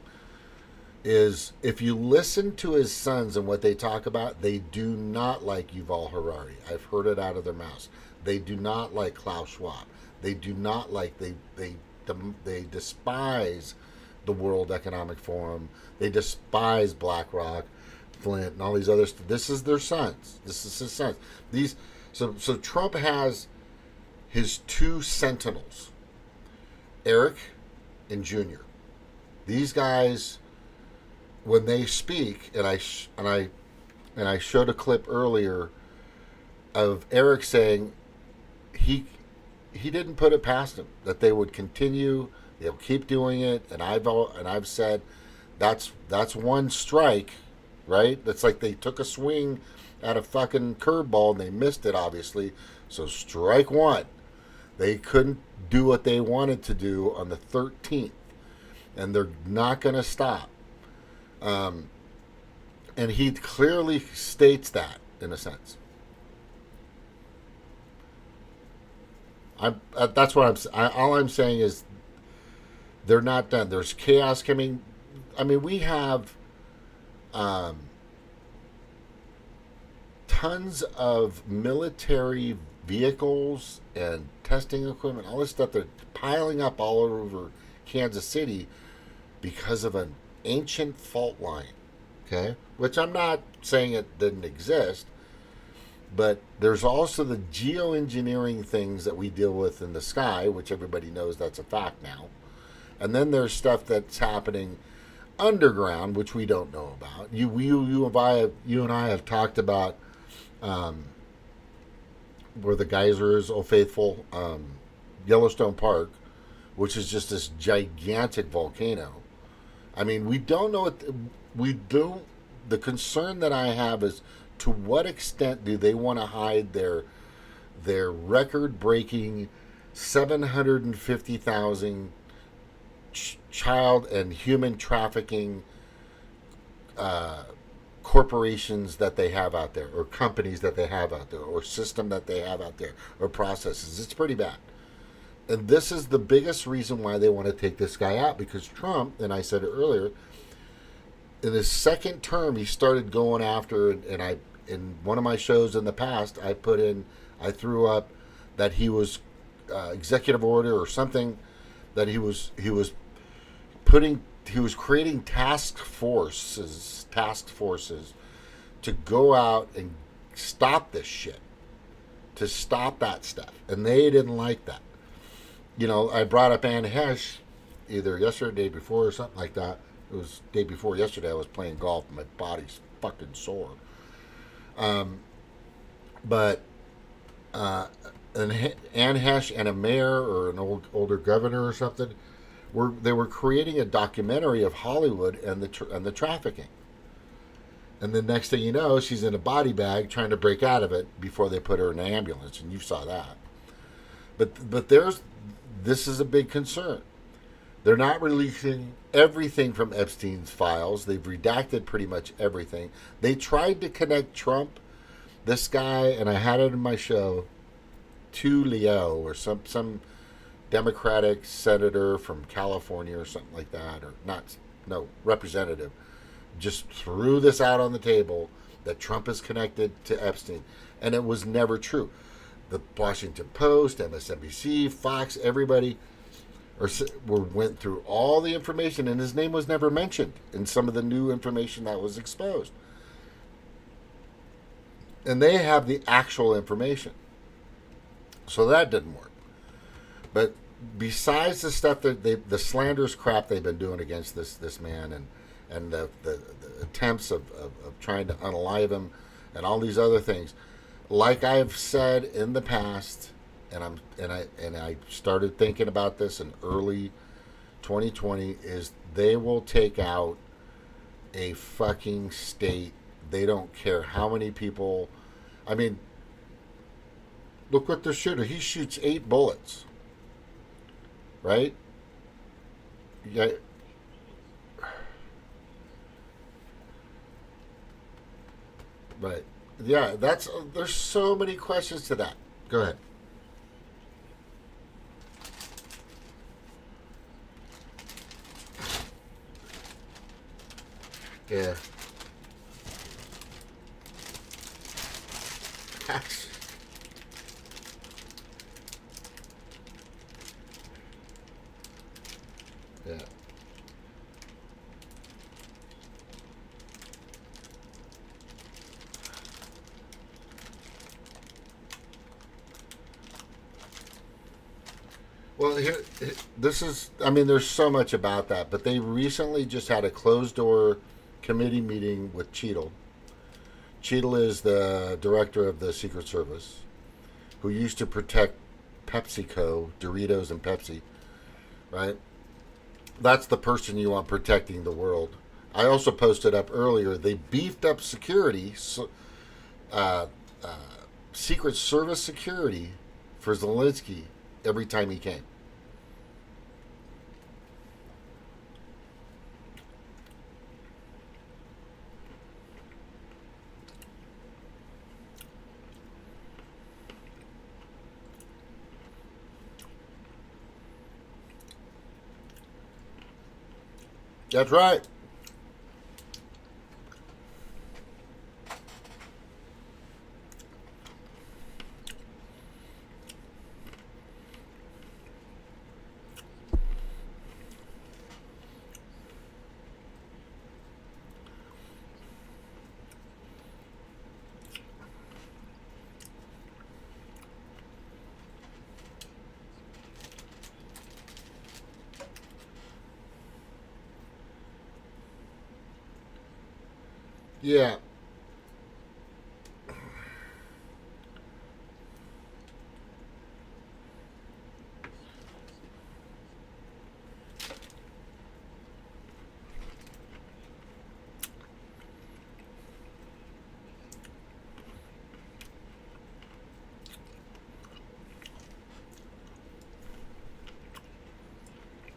is if you listen to his sons and what they talk about, they do not like Yuval Harari. I've heard it out of their mouths. They do not like Klaus Schwab. They do not like they despise the World Economic Forum. They despise BlackRock, Flint, and all these others. This is their sons. This is his sons. So Trump has his two sentinels, Eric and Junior. These guys, when they speak, and I showed a clip earlier of Eric saying he didn't put it past him that they would continue, they'll keep doing it, and I've said that's one strike, right? That's like they took a swing at a fucking curveball and they missed it, obviously. So strike one. They couldn't do what they wanted to do on the 13th, and they're not going to stop. And he clearly states that in a sense. That's what all I'm saying is they're not done. There's chaos coming. I mean, we have um, tons of military vehicles and testing equipment, all this stuff. They're piling up all over Kansas City because of an ancient fault line. Okay, which I'm not saying it didn't exist, but there's also the geoengineering things that we deal with in the sky, which everybody knows that's a fact now. And then there's stuff that's happening underground, which we don't know about. You and I have talked about um, where the geyser is, Old Faithful, Yellowstone Park, which is just this gigantic volcano. I mean, we don't know what we don't. The concern that I have is to what extent do they want to hide their record-breaking 750,000 child and human trafficking corporations that they have out there, or companies that they have out there, or system that they have out there, or processes. It's pretty bad. And this is the biggest reason why they want to take this guy out, because Trump, and I said it earlier, in his second term, he started going after, and I, in one of my shows in the past, I threw up that he was executive order or something, that he was creating task forces to go out and stop this shit, to stop that stuff, and they didn't like that. You know, I brought up Ann Hesh either yesterday or the day before or something like that. It was the day before yesterday. I was playing golf and my body's fucking sore. But Ann Hesh and a mayor or an older governor or something were creating a documentary of Hollywood and the trafficking. And the next thing you know, she's in a body bag trying to break out of it before they put her in an ambulance, and you saw that. But this is a big concern. They're not releasing everything from Epstein's files. They've redacted pretty much everything. They tried to connect Trump, this guy, and I had it in my show, to Leo or some Democratic senator from California or something like that, or representative, just threw this out on the table that Trump is connected to Epstein, and it was never true. The Washington Post, MSNBC, Fox, everybody went through all the information, and his name was never mentioned in some of the new information that was exposed. And they have the actual information. So that didn't work. But besides the stuff that the slanderous crap they've been doing against this man, and the attempts of trying to unalive him, and all these other things, like I've said in the past, and I started thinking about this in early 2020, is they will take out a fucking state. They don't care how many people. I mean, look what the shooter. He shoots 8 bullets. Right? Yeah. Right. Yeah, there's so many questions to that. Go ahead. Yeah. Yeah. Well, this is, I mean, there's so much about that, but they recently just had a closed door committee meeting with Cheadle. Cheadle is the director of the Secret Service, who used to protect PepsiCo, Doritos and Pepsi, right? That's the person you want protecting the world. I also posted up earlier, they beefed up security, uh, uh, Secret Service security for Zelensky every time he came. That's right. Yeah.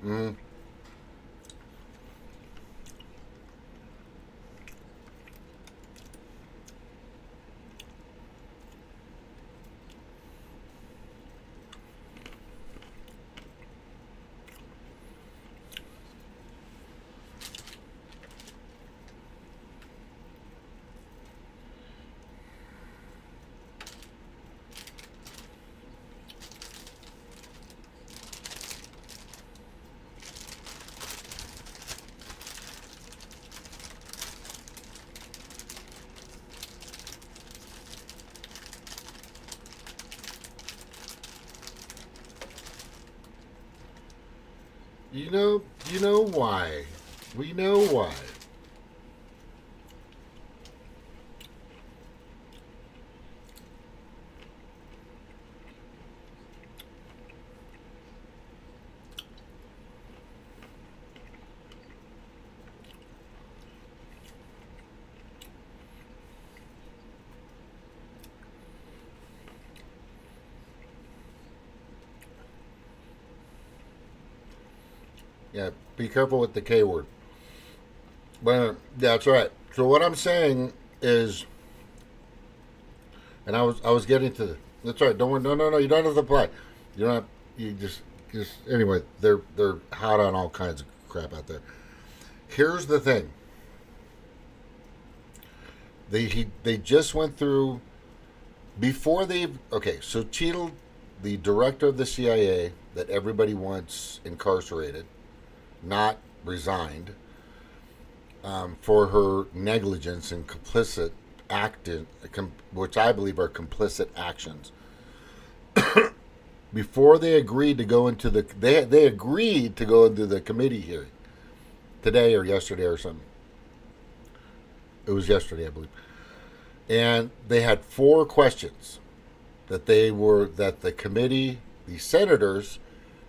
Mm. You know, you know why. We know why. Yeah, be careful with the K word. But that's right. So what I'm saying is, and I was getting to the. That's right. Don't worry. No, no, no. You don't have to apply. You don't. Have, you just anyway. They're hot on all kinds of crap out there. Here's the thing. They just went through before they. Okay, so Cheadle, the director of the CIA that everybody wants incarcerated, not resigned, for her negligence and complicit acting, which I believe are complicit actions. Before they agreed to go into the, they agreed to go into the committee hearing today or yesterday or something. It was yesterday, I believe, and they had four questions that the committee, the senators,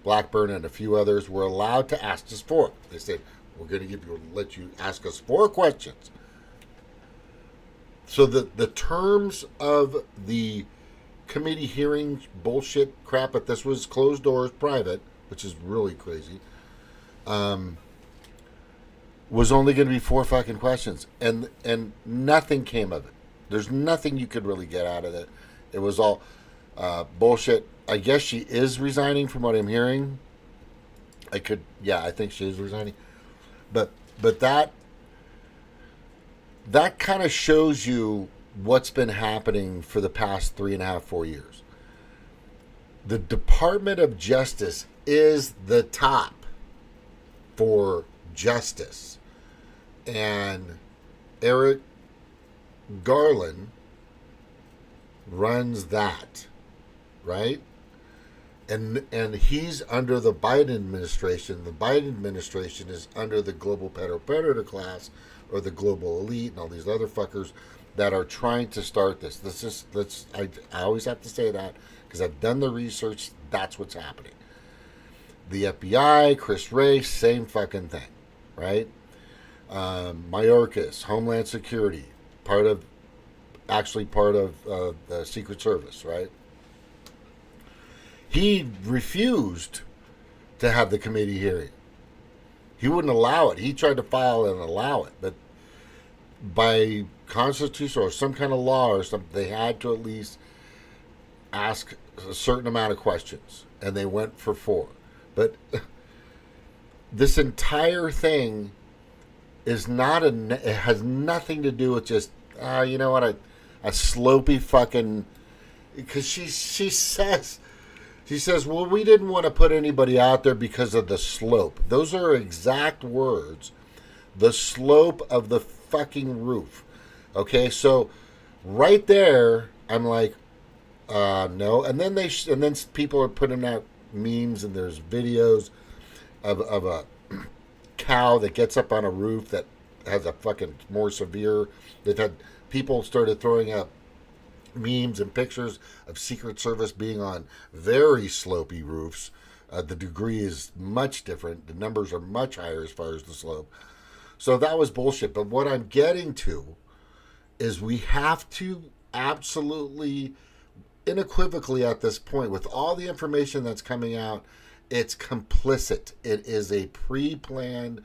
Blackburn and a few others, were allowed to ask us for. They said, we're going to let you ask us four questions. So the terms of the committee hearing bullshit crap, but this was closed doors, private, which is really crazy, was only going to be four fucking questions, and nothing came of it. There's nothing you could really get out of it. It was all bullshit. I guess she is resigning, from what I'm hearing. I think she is resigning. But that kind of shows you what's been happening for the past 3.5, 4 years. The Department of Justice is the top for justice, and Eric Garland runs that, right? And he's under the Biden administration. The Biden administration is under the global predator class, or the global elite, and all these other fuckers that are trying to start this. I always have to say that because I've done the research. That's what's happening. The FBI, Chris Wray, same fucking thing, right? Mayorkas, Homeland Security, part of the Secret Service, right? He refused to have the committee hearing. He wouldn't allow it. He tried to file and allow it, but by constitution or some kind of law or something, they had to at least ask a certain amount of questions, and they went for four. But this entire thing is not it has nothing to do with just you know what, a slopey fucking, because she says, well, we didn't want to put anybody out there because of the slope. Those are exact words. The slope of the fucking roof. Okay, so right there, I'm like, no. And then and then people are putting out memes, and there's videos of a cow that gets up on a roof that has a fucking more severe. They've had people started throwing up memes and pictures of Secret Service being on very slopey roofs. The degree is much different. The numbers are much higher as far as the slope. So that was bullshit. But what I'm getting to is we have to absolutely, unequivocally at this point, with all the information that's coming out, it's complicit. It is a pre-planned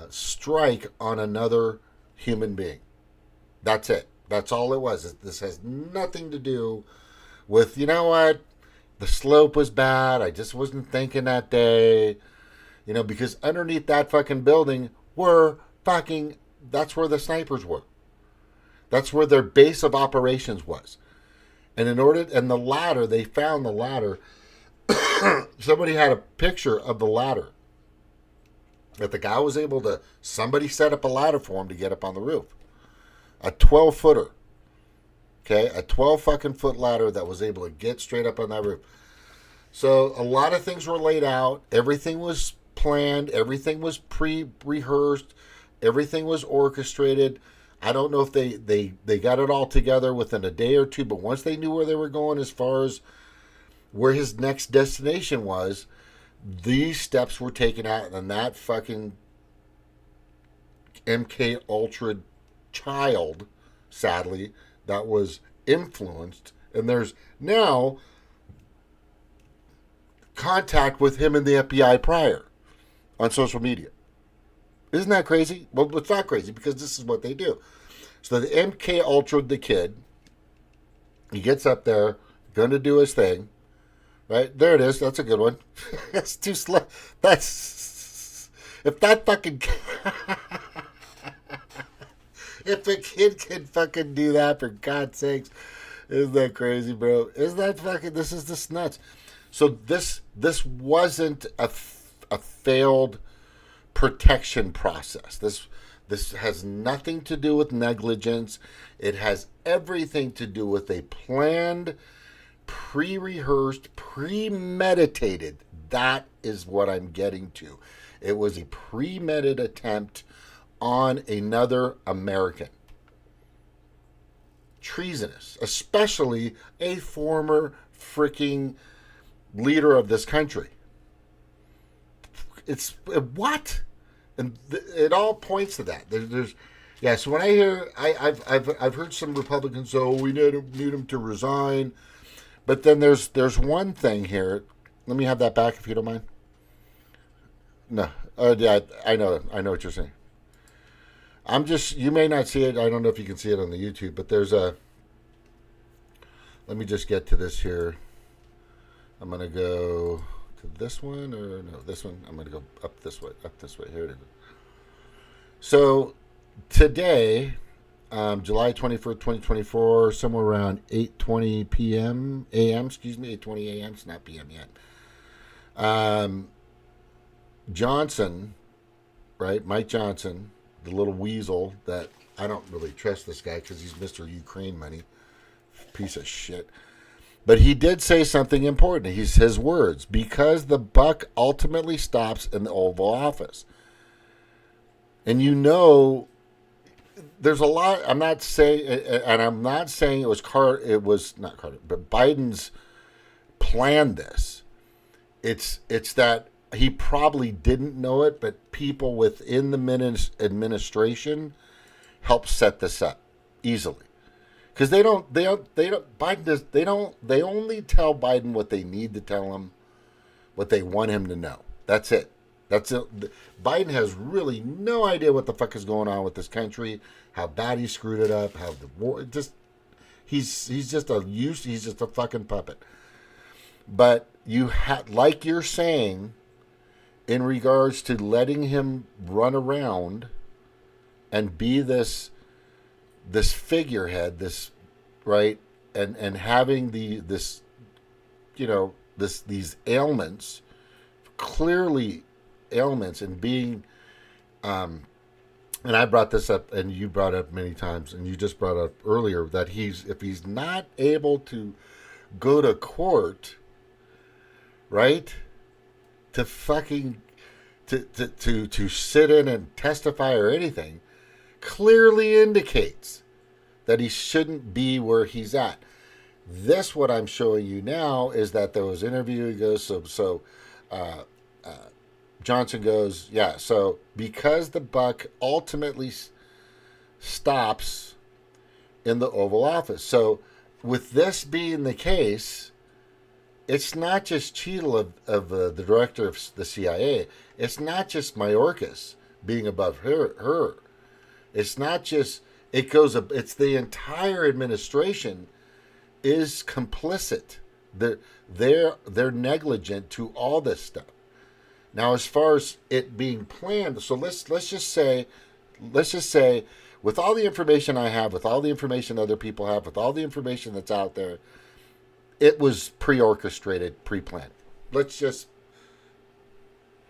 strike on another human being. That's it. That's all it was. This has nothing to do with, you know what, the slope was bad. I just wasn't thinking that day. You know, because underneath that fucking building were fucking, that's where the snipers were. That's where their base of operations was. And the ladder, they found the ladder. Somebody had a picture of the ladder. That the guy was able to, somebody set up a ladder for him to get up on the roof. A 12-footer. Okay, a 12 fucking foot ladder that was able to get straight up on that roof. So a lot of things were laid out. Everything was planned. Everything was pre-rehearsed. Everything was orchestrated. I don't know if they got it all together within a day or two, but once they knew where they were going as far as where his next destination was, these steps were taken out, and that fucking MK Ultra child, sadly, that was influenced, and there's now contact with him and the FBI prior on social media. Isn't that crazy? Well, it's not crazy because this is what they do. So the MK Ultra, the kid, he gets up there, going to do his thing. Right? There it is. That's a good one. That's too slow. That's... If that fucking... If a kid can fucking do that, for God's sakes, isn't that crazy, bro? Isn't that fucking... This is just nuts. So this wasn't a failed protection process. This has nothing to do with negligence. It has everything to do with a planned, pre-rehearsed, premeditated. That is what I'm getting to. It was a premeditated attempt on another American. Treasonous, especially a former freaking leader of this country. It's what? And it all points to that. There's yeah. So when I hear, I've heard some Republicans say, "Oh, we need him to resign," but then there's one thing here. Let me have that back if you don't mind. No, yeah, I know what you're saying. I'm just, you may not see it. I don't know if you can see it on the YouTube, but there's a. Let me just get to this here. I'm gonna go to this one, or no, this one. I'm gonna go up this way. Here it is. So today, July 21st, 2024, somewhere around 8:20 p.m. a.m. Excuse me, 8:20 a.m. It's not p.m. yet. Johnson, right? Mike Johnson, the little weasel that I don't really trust this guy because he's Mr. Ukraine money, piece of shit. But he did say something important. His words, because the buck ultimately stops in the Oval Office. And you know, there's a lot. I'm not saying it was not Carter, but Biden's planned this. It's that he probably didn't know it, but people within the administration helped set this up easily. Because they only tell Biden what they need to tell him, what they want him to know. That's it. Biden has really no idea what the fuck is going on with this country, how bad he screwed it up, how the war he's just a fucking puppet. But like you're saying, in regards to letting him run around and be this figurehead, this right, and having this these ailments, clearly ailments, and being and I brought this up, and you brought it up many times, and you just brought up earlier that if he's not able to go to court, right, to fucking to sit in and testify or anything, clearly indicates that he shouldn't be where he's at. This, what I'm showing you now, is that there was an interview. He goes, uh, uh, Johnson goes, yeah, so because the buck ultimately stops in the Oval Office. So with this being the case, it's not just Cheadle of the director of the CIA. It's not just Mayorkas being above her. It's not just, it's the entire administration is complicit. They're negligent to all this stuff. Now, as far as it being planned, so let's just say, with all the information I have, with all the information other people have, with all the information that's out there, it was pre-orchestrated, pre-planned. Let's just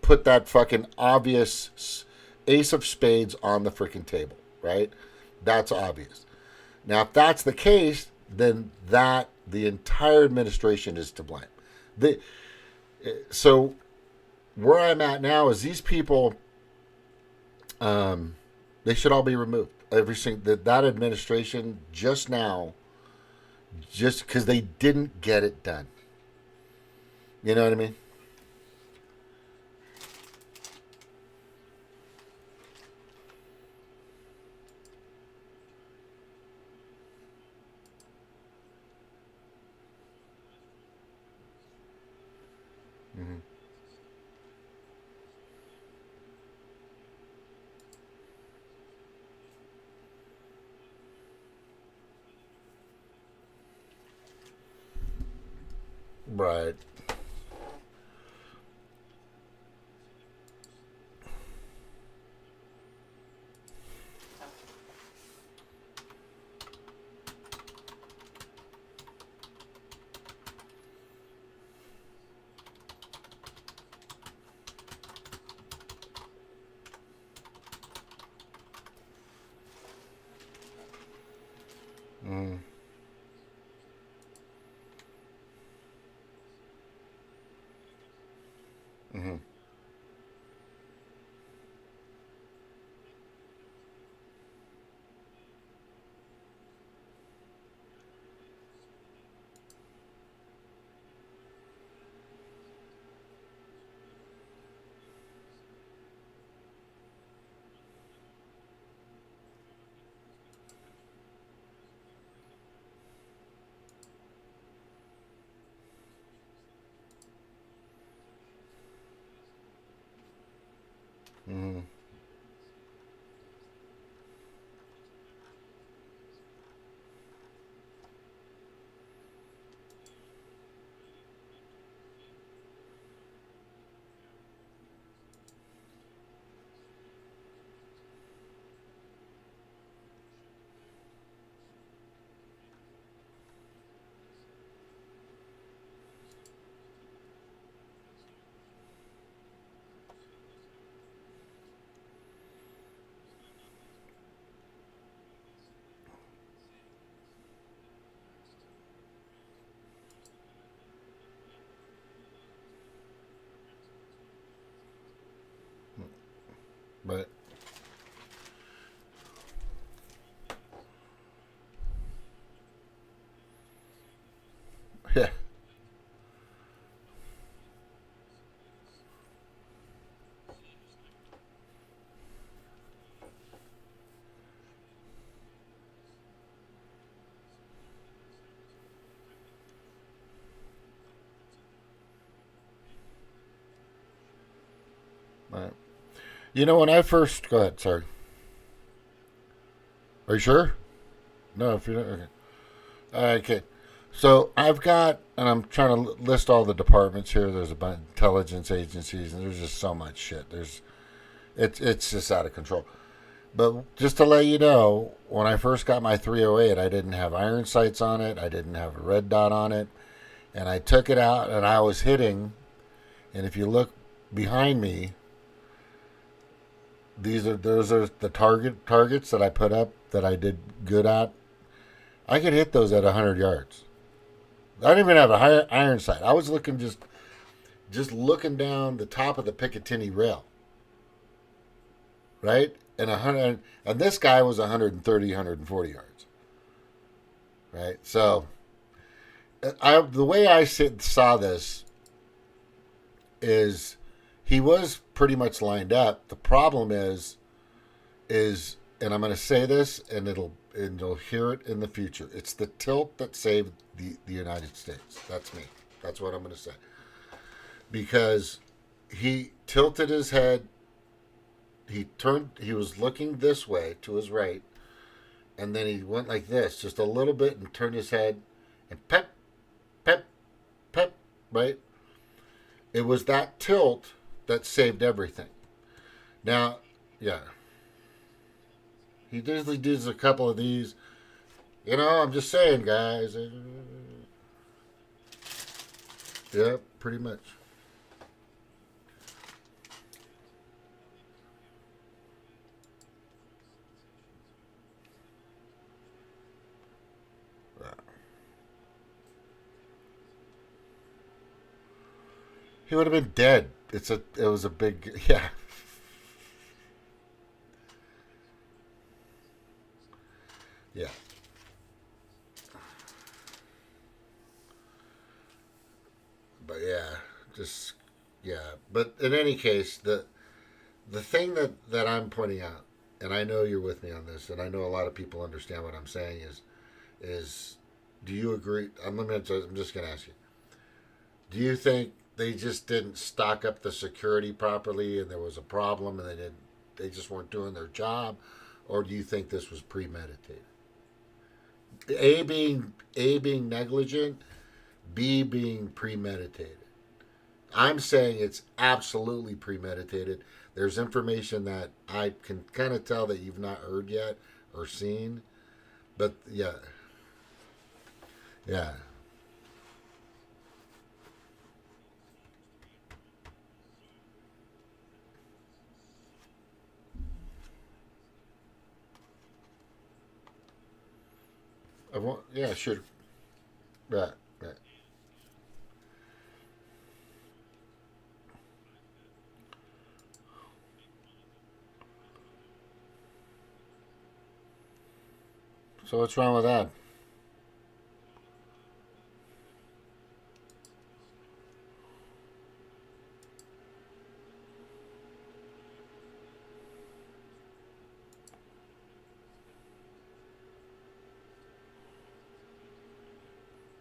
put that fucking obvious ace of spades on the freaking table, right? That's obvious. Now, if that's the case, then the entire administration is to blame. So where I'm at now is these people, they should all be removed. That administration just now, just because they didn't get it done. You know what I mean? Mm-hmm. Right. Mm-hmm. Mm-hmm. Mm-hmm. But yeah. Right. When I first go ahead, sorry. Are you sure? No, if you're not, okay. Okay. So I've got, and I'm trying to list all the departments here. There's a bunch of intelligence agencies, and there's just so much shit. It's just out of control. But just to let you know, when I first got my 308, I didn't have iron sights on it. I didn't have a red dot on it, and I took it out, and I was hitting. And if you look behind me, those are the targets that I put up that I did good at. I could hit those at 100 yards. I didn't even have a high iron sight. I was looking just looking down the top of the Picatinny rail, right? And this guy was 130, 140 yards, right? So the way I saw this is he was pretty much lined up. The problem is, and I'm going to say this, and you'll hear it in the future. It's the tilt that saved the United States. That's me. That's what I'm going to say. Because he tilted his head. He was looking this way to his right, and then he went like this, just a little bit, and turned his head, and pep, pep, pep, right? It was that tilt that saved everything. Now, yeah, he usually does a couple of these. I'm just saying, guys. Yeah, pretty much. He would have been dead. It was a big, yeah. Yeah. But yeah, just yeah. But in any case, the thing that I'm pointing out, and I know you're with me on this, and I know a lot of people understand what I'm saying is do you agree? I'm just gonna ask you. Do you think they just didn't stock up the security properly, and there was a problem, and they just weren't doing their job, or do you think this was premeditated? A being negligent, B being premeditated. I'm saying it's absolutely premeditated. There's information that I can kind of tell that you've not heard yet or seen, but yeah, yeah. Yeah, sure. Right, right. So what's wrong with that?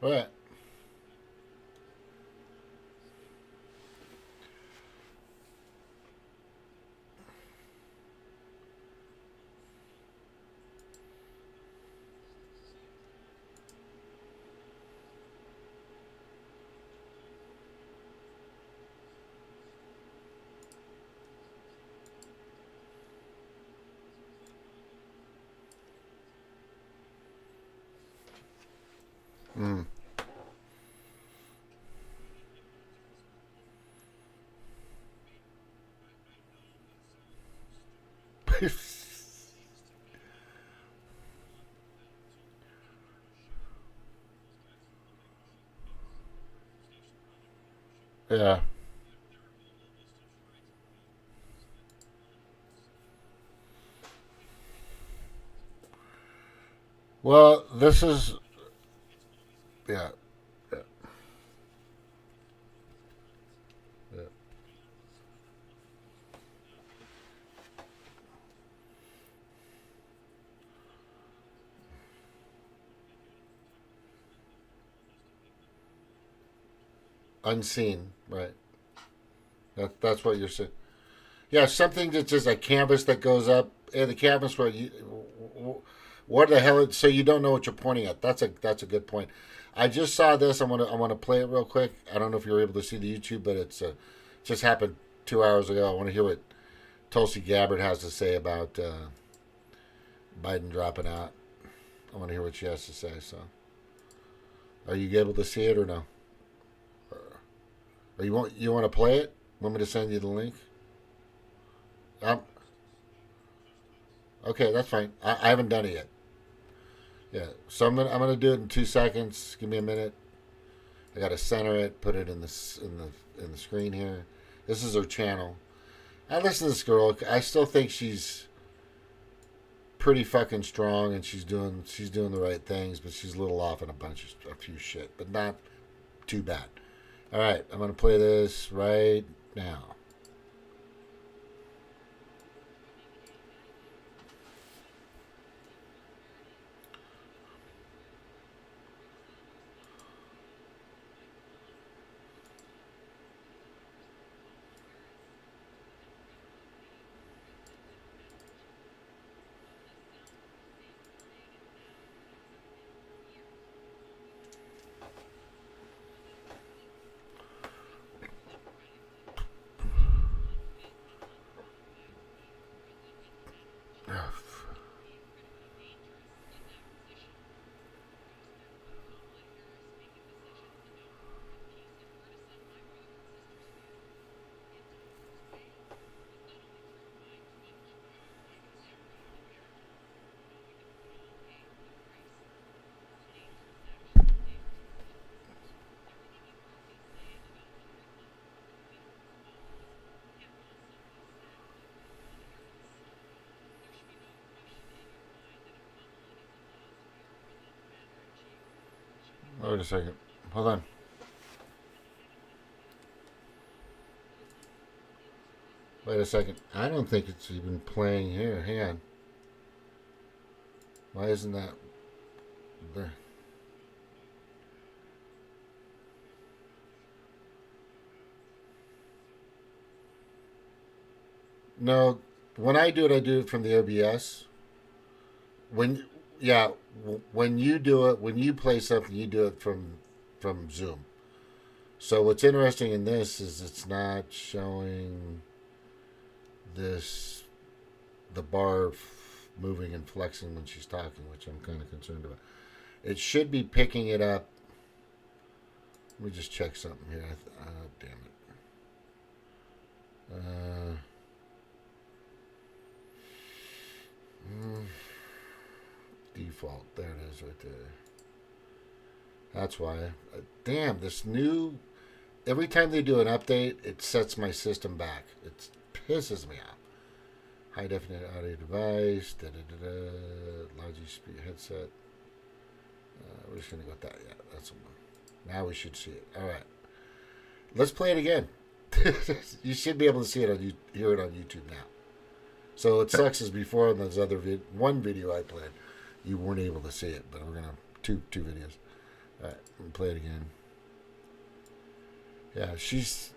Right. Mm. Yeah. Well, this is yeah, yeah, yeah. Unseen. Right. That's what you're saying. Yeah, something that's just a canvas that goes up, and the canvas where What the hell? So you don't know what you're pointing at? That's a good point. I just saw this. I want to play it real quick. I don't know if you were able to see the YouTube, but it's just happened 2 hours ago. I want to hear what Tulsi Gabbard has to say about Biden dropping out. I want to hear what she has to say. So, are you able to see it or no? Or you want to play it? Want me to send you the link? Okay, that's fine. I haven't done it yet. Yeah, so I'm gonna do it in 2 seconds. Give me a minute. I gotta center it, put it in the screen here. This is her channel. I listen to this girl. I still think she's pretty fucking strong, and she's doing the right things, but she's a little off in a few shit, but not too bad. All right, I'm gonna play this right now. Wait a second. Hold on. Wait a second. I don't think it's even playing here. Hang on. Why isn't that there? No, when I do it from the OBS. When yeah, when you do it, when you play something, you do it from Zoom. So what's interesting in this is it's not showing the bar moving and flexing when she's talking, which I'm kind of concerned about. It should be picking it up. Let me just check something here. Damn it. Default. There it is right there. That's why. Damn, this new... Every time they do an update, it sets my system back. It pisses me off. High definition audio device. Logi speed headset. We're just going to go with that. Yeah, that's the one. Now we should see it. All right. Let's play it again. You should be able to see it hear it on YouTube now. So it sucks as before on those other one video I played, you weren't able to see it, but we're gonna two videos. All right, we'll play it again. Yeah, she's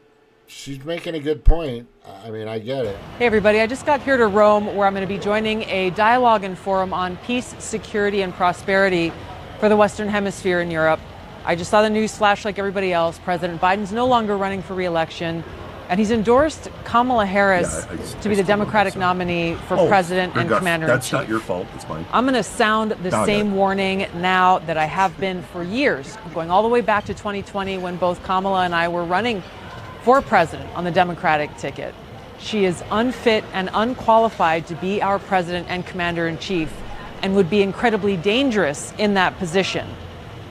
making a good point. I mean, I get it. Hey everybody, I just got here to Rome where I'm going to be joining a dialogue and forum on peace, security, and prosperity for the Western Hemisphere in Europe. I just saw the news flash like everybody else. President Biden's no longer running for re-election, and he's endorsed Kamala Harris to be the Democratic nominee for president and commander-in-chief. That's not your fault. It's fine. I'm going to sound the same warning now that I have been for years, going all the way back to 2020 when both Kamala and I were running for president on the Democratic ticket. She is unfit and unqualified to be our president and commander-in-chief and would be incredibly dangerous in that position.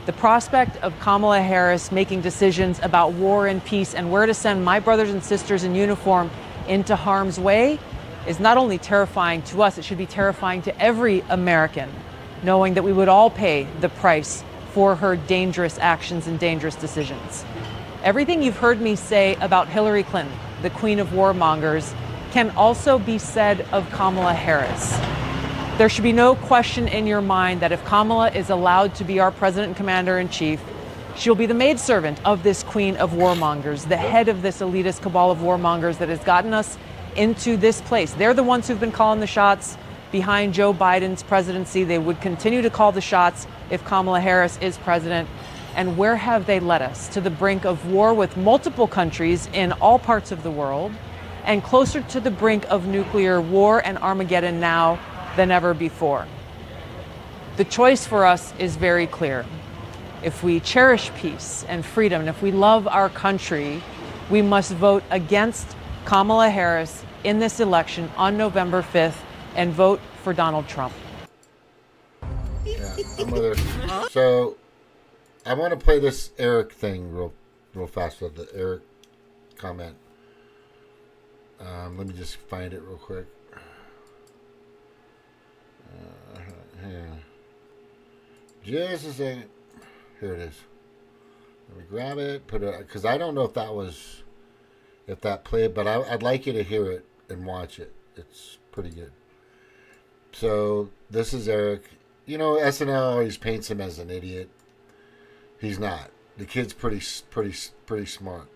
The prospect of Kamala Harris making decisions about war and peace and where to send my brothers and sisters in uniform into harm's way is not only terrifying to us, it should be terrifying to every American, knowing that we would all pay the price for her dangerous actions and dangerous decisions. Everything you've heard me say about Hillary Clinton, the queen of warmongers, can also be said of Kamala Harris. There should be no question in your mind that if Kamala is allowed to be our president and commander-in-chief, she'll be the maidservant of this queen of warmongers, the head of this elitist cabal of warmongers that has gotten us into this place. They're the ones who've been calling the shots. behind Joe Biden's presidency. They would continue to call the shots if Kamala Harris is president. And where have they led us? To the brink of war with multiple countries in all parts of the world, and closer to the brink of nuclear war and Armageddon now than ever before. The choice for us is very clear. If we cherish peace and freedom, and if we love our country, we must vote against Kamala Harris in this election on November 5th and vote for Donald Trump. Yeah, so I want to play this Eric thing real fast with the Eric comment. Let me just find it real quick. Just a second. Here it is. Let me grab it, put it, because I don't know if that played, but I'd like you to hear it and watch it. It's pretty good. So this is Eric. You know, SNL always paints him as an idiot. He's not. The kid's pretty smart.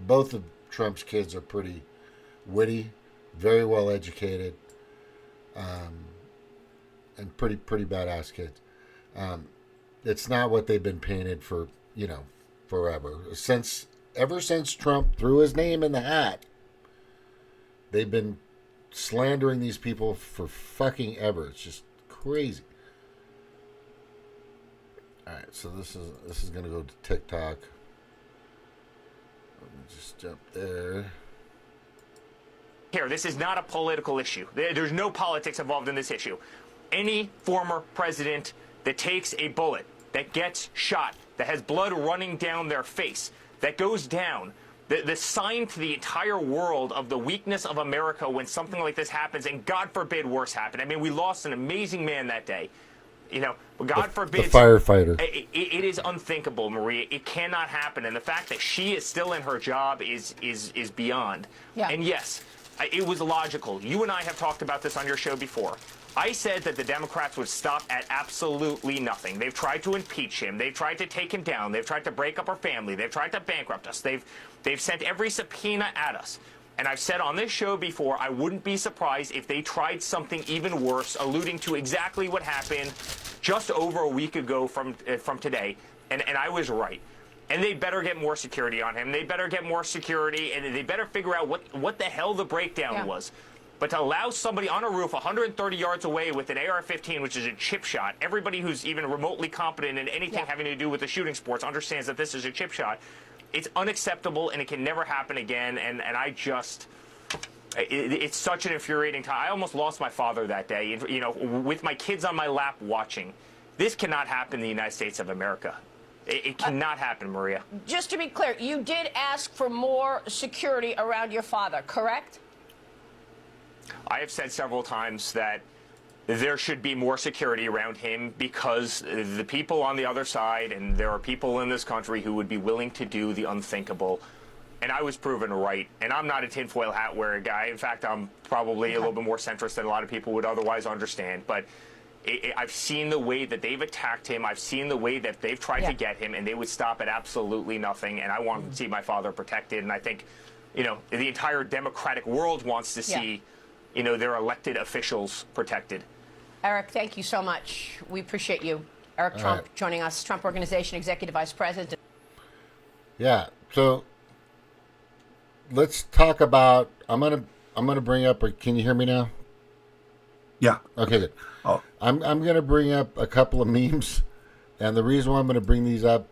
Both of Trump's kids are pretty witty, very well educated, and pretty badass kids. It's not what they've been painted for, forever. Ever since Trump threw his name in the hat, they've been slandering these people for fucking ever. It's just crazy. All right, so this is gonna go to TikTok. Let me just jump there. Here, this is not a political issue. There's no politics involved in this issue. Any former president that takes a bullet, that gets shot, that has blood running down their face, that goes down, the sign to the entire world of the weakness of America when something like this happens, and God forbid worse happen. I mean, we lost an amazing man that day. God forbid. The firefighter. It is unthinkable, Maria. It cannot happen. And the fact that she is still in her job is beyond. Yeah. And yes, it was logical. You and I have talked about this on your show before. I said that the Democrats would stop at absolutely nothing. They've tried to impeach him. They've tried to take him down. They've tried to break up our family. They've tried to bankrupt us. They've sent every subpoena at us. And I've said on this show before, I wouldn't be surprised if they tried something even worse, alluding to exactly what happened just over a week ago from today. And I was right. And they better get more security on him. They better get more security, and they better figure out what the hell the breakdown was. But to allow somebody on a roof 130 yards away with an AR-15, which is a chip shot, everybody who's even remotely competent in anything having to do with the shooting sports understands that this is a chip shot. It's unacceptable, and it can never happen again. And I just, it's such an infuriating time. I almost lost my father that day, with my kids on my lap watching. This cannot happen in the United States of America. It cannot happen, Maria. Just to be clear, you did ask for more security around your father, correct? I have said several times that there should be more security around him because the people on the other side, and there are people in this country who would be willing to do the unthinkable. And I was proven right. And I'm not a tinfoil hat wearing guy. In fact, I'm probably a little bit more centrist than a lot of people would otherwise understand. But I've seen the way that they've attacked him. I've seen the way that they've tried to get him, and they would stop at absolutely nothing. And I want to see my father protected. And I think, the entire democratic world wants to see, their elected officials protected. Eric, thank you so much. We appreciate you. Eric Trump joining us, Trump Organization Executive Vice President. Yeah. So let's talk about. I'm gonna bring up. Can you hear me now? Yeah. Okay. Good. Oh. I'm gonna bring up a couple of memes, and the reason why I'm gonna bring these up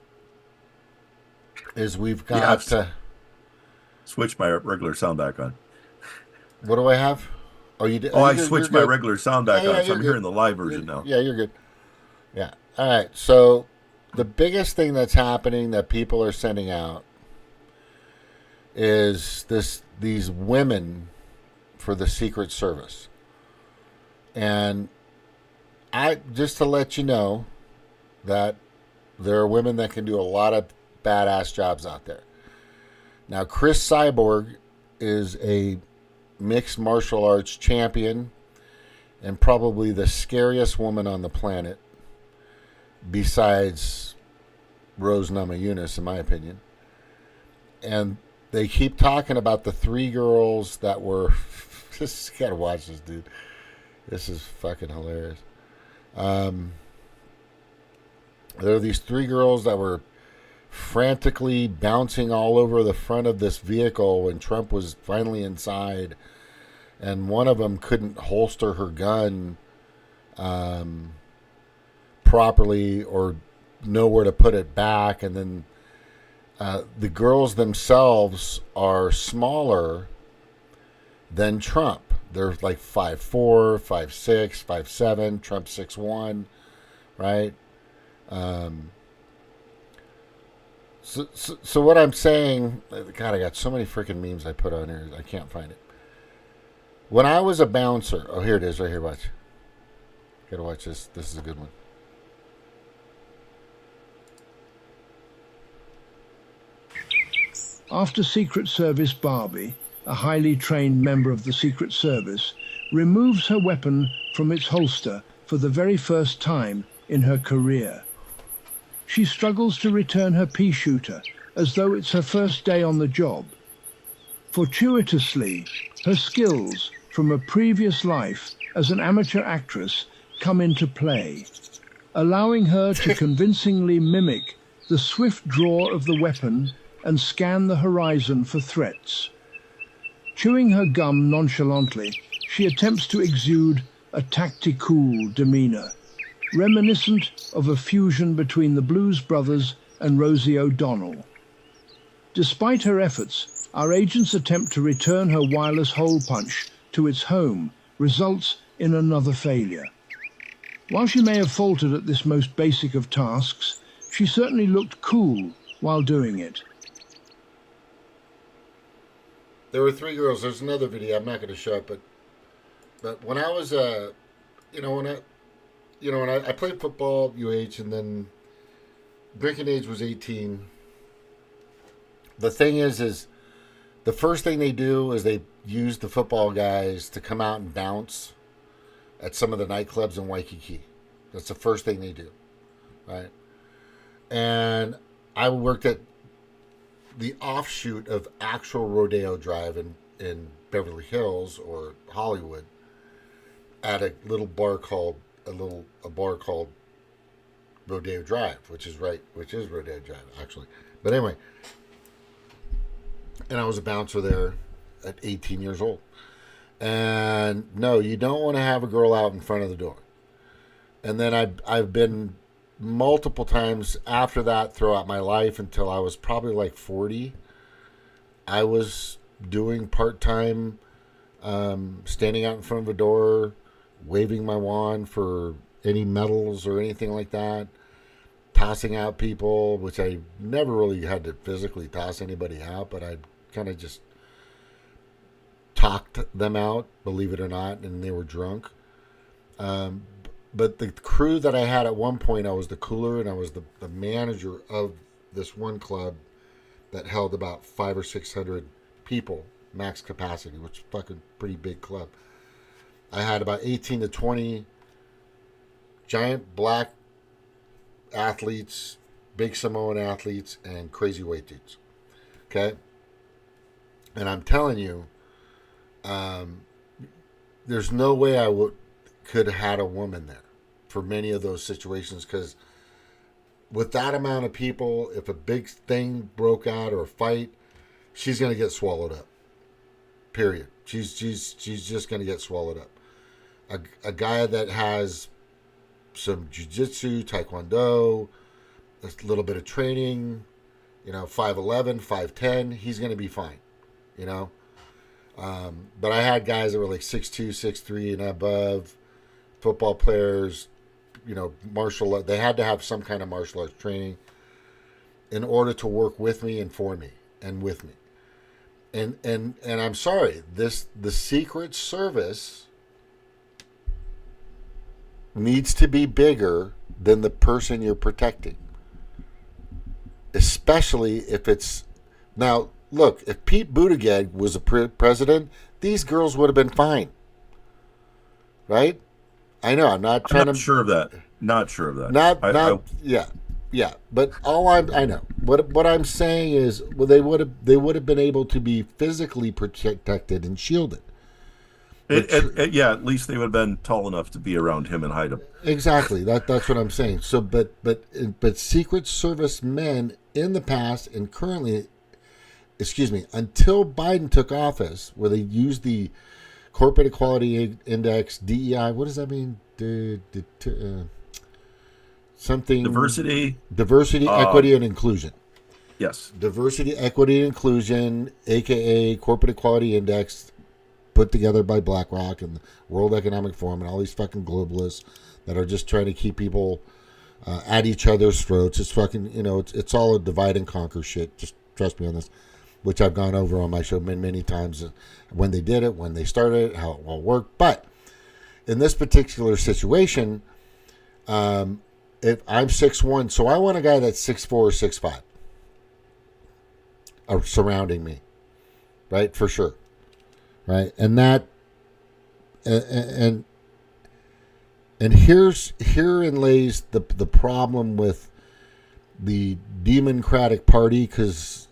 is we've got to switch my regular sound back on. What do I have? Oh, you did. Oh, I switched my regular sound back on, so I'm good. hearing the live version now. Yeah, you're good. Yeah. All right. So the biggest thing that's happening that people are sending out is these women for the Secret Service. And just to let you know that there are women that can do a lot of badass jobs out there. Now, Chris Cyborg is a mixed martial arts champion and probably the scariest woman on the planet besides Rose Namajunas, in my opinion. And they keep talking about the three girls that were just gotta watch this, dude. This is fucking hilarious. There are these 3 girls that were frantically bouncing all over the front of this vehicle when Trump was finally inside, and one of them couldn't holster her gun properly or know where to put it back. And then the girls themselves are smaller than Trump. They're like 5'4", 5'6", 5'7". Trump 6'1", right? So what I'm saying, God, I got so many freaking memes I put on here. I can't find it. When I was a bouncer, oh, here it is, right here. Watch. Gotta watch this. This is a good one. After Secret Service Barbie, a highly trained member of the Secret Service, removes her weapon from its holster for the very first time in her career. She struggles to return her pea shooter as though it's her first day on the job. Fortuitously, her skills from a previous life as an amateur actress come into play, allowing her to convincingly mimic the swift draw of the weapon and scan the horizon for threats. Chewing her gum nonchalantly, she attempts to exude a tactical demeanor, reminiscent of a fusion between the Blues Brothers and Rosie O'Donnell. Despite her efforts, our agent's attempt to return her wireless hole punch to its home results in another failure. While she may have faltered at this most basic of tasks, she certainly looked cool while doing it. There were 3 girls. There's another video. I'm not going to show it, but when I was when I played football, UH, and then drinking age was 18. The thing is the first thing they do is they use the football guys to come out and bounce at some of the nightclubs in Waikiki. That's the first thing they do, right? And I worked at the offshoot of actual Rodeo Drive in Beverly Hills or Hollywood at a little bar called Rodeo Drive, which is Rodeo Drive actually. But anyway, and I was a bouncer there at 18 years old. And no, you don't want to have a girl out in front of the door. And then I've been multiple times after that throughout my life until I was probably like 40. I was doing part-time standing out in front of a door, waving my wand for any medals or anything like that, tossing out people, which I never really had to physically toss anybody out, but I kind of just talked them out, believe it or not, and they were drunk. But the crew that I had at one point, I was the cooler and I was the manager of this one club that held about 500 or 600 people, max capacity, which is fucking pretty big club. I had about 18 to 20 giant black athletes, big Samoan athletes, and crazy white dudes. Okay? And I'm telling you, there's no way I could have had a woman there for many of those situations, because with that amount of people, if a big thing broke out or a fight, she's going to get swallowed up. Period. She's just going to get swallowed up. A guy that has some jiu-jitsu, taekwondo, a little bit of training, 5'11", 5'10", he's going to be fine, But I had guys that were like 6'2", 6'3", and above, football players, martial art. They had to have some kind of martial arts training in order to work with me and for me and with me. And I'm sorry, the Secret Service needs to be bigger than the person you're protecting. Especially if it's... Now, look, if Pete Buttigieg was a president, these girls would have been fine. Right? I know, I'm not trying to... Sure of that. Not sure of that. Yeah. But I know. What I'm saying is, well, they would have been able to be physically protected and shielded. Yeah, at least they would have been tall enough to be around him and hide him. Exactly. That's what I'm saying. So, but Secret Service men in the past and currently, until Biden took office, where they used the Corporate Equality Index, DEI. What does that mean? Something diversity, equity, and inclusion. Yes, diversity, equity, and inclusion, aka Corporate Equality Index, put together by BlackRock and the World Economic Forum and all these fucking globalists that are just trying to keep people at each other's throats. It's fucking, it's all a divide and conquer shit. Just trust me on this, which I've gone over on my show many times. When they did it, when they started it, how it all worked. But in this particular situation, if I'm 6'1", so I want a guy that's 6'4" or 6'5", are surrounding me, right? For sure, right? And that, and herein lays the problem with the Democratic Party,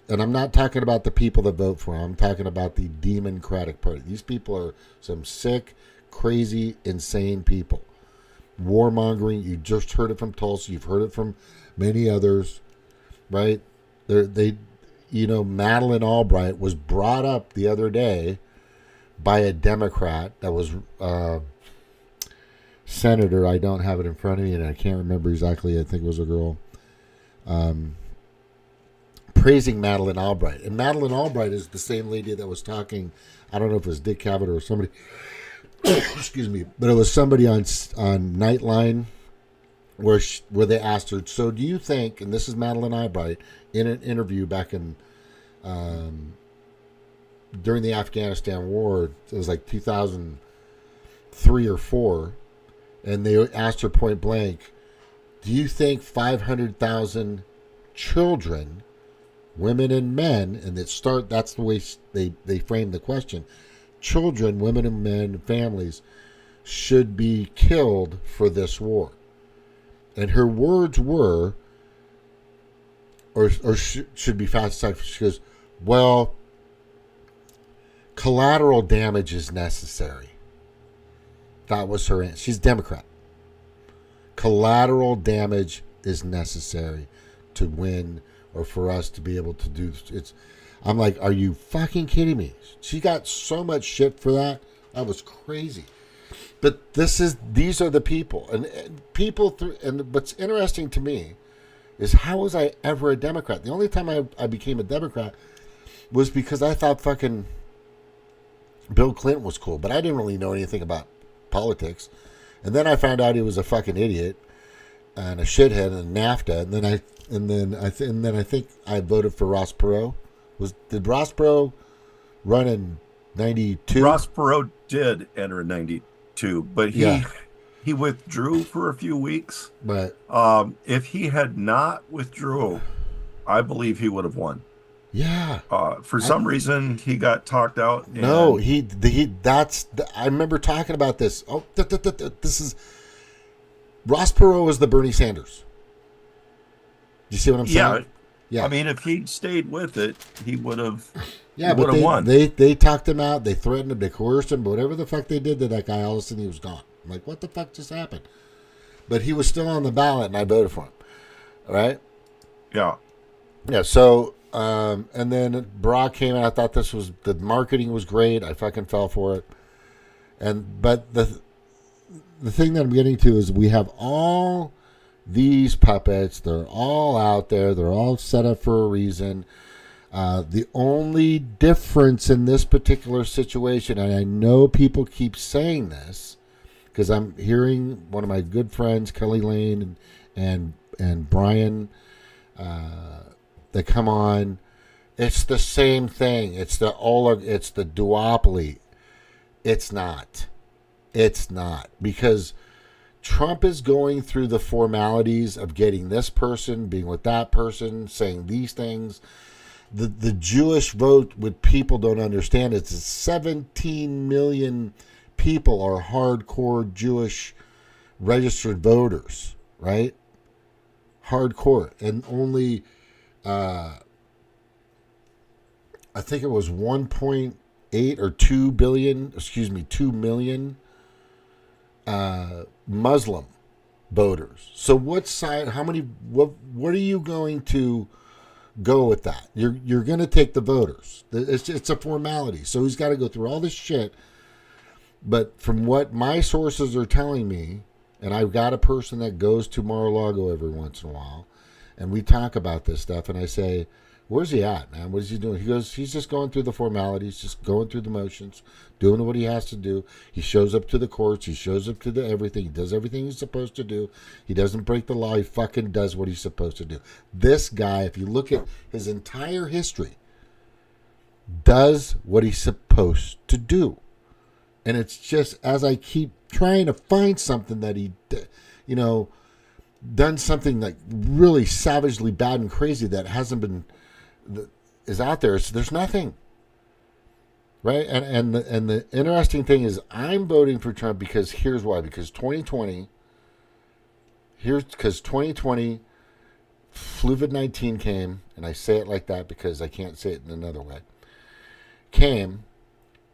and I'm not talking about the people that vote for him. I'm talking about the Democratic Party. These people are some sick, crazy, insane people. Warmongering. You just heard it from Tulsa. You've heard it from many others, right? Madeleine Albright was brought up the other day by a Democrat that was senator. I don't have it in front of me, and I can't remember exactly. I think it was a girl. Praising Madeleine Albright. And Madeleine Albright is the same lady that was talking, I don't know if it was Dick Cavett or somebody, excuse me, but it was somebody on Nightline where they asked her, so do you think, and this is Madeleine Albright, in an interview back in, during the Afghanistan war, it was like 2003 or 4, and they asked her point blank, do you think 500,000 children, women and men, and that's the way they framed the question, children, women and men, families, should be killed for this war? And her words were, or should be fast. She goes, well, collateral damage is necessary. That was her answer. She's Democrat. Collateral damage is necessary to win, or for us to be able to do it's. I'm like, are you fucking kidding me? She got so much shit for that. That was crazy. But these are the people, and people and what's interesting to me is, how was I ever a Democrat? The only time I became a Democrat was because I thought fucking Bill Clinton was cool, but I didn't really know anything about politics. And then I found out he was a fucking idiot and a shithead and NAFTA, and then I think I voted for Ross Perot. Did Ross Perot run in 92? Ross Perot did enter in 92, but he withdrew for a few weeks. But if he had not withdrew, I believe he would have won. Yeah. For some reason, he got talked out. No, I remember talking about this. Oh, this is Ross Perot was the Bernie Sanders. Do you see what I'm saying? Yeah. I mean, if he'd stayed with it, he would have. Yeah, but won. They talked him out. They threatened him. They coerced him. But whatever the fuck they did to that guy, all of a sudden he was gone. I'm like, what the fuck just happened? But he was still on the ballot, and I voted for him. All right? Yeah. Yeah. So, and then Barack came out. I thought the marketing was great. I fucking fell for it. But the thing that I'm getting to is, we have all these puppets. They're all out there. They're all set up for a reason. The only difference in this particular situation, and I know people keep saying this because I'm hearing one of my good friends, Kelly Lane and Brian, that come on. It's the same thing. It's the duopoly. It's not. It's not, because Trump is going through the formalities of getting this person, being with that person, saying these things. The Jewish vote, what people don't understand, it's 17 million people are hardcore Jewish registered voters, right? Hardcore. And only, I think it was 1.1 2 million Muslim voters. So what side? How many? What are you going to go with that? You're going to take the voters. It's a formality. So he's got to go through all this shit. But from what my sources are telling me, and I've got a person that goes to Mar-a-Lago every once in a while, and we talk about this stuff, and I say, where's he at, man? What is he doing? He goes, he's just going through the formalities, just going through the motions, doing what he has to do. He shows up to the courts. He shows up to the everything. He does everything he's supposed to do. He doesn't break the law. He fucking does what he's supposed to do. This guy, if you look at his entire history, does what he's supposed to do. And it's just, as I keep trying to find something that he, done something like really savagely bad and crazy that hasn't been, is out there. There's nothing. Right? And the interesting thing is I'm voting for Trump because here's why. Because 2020, COVID-19 came, and I say it like that because I can't say it in another way,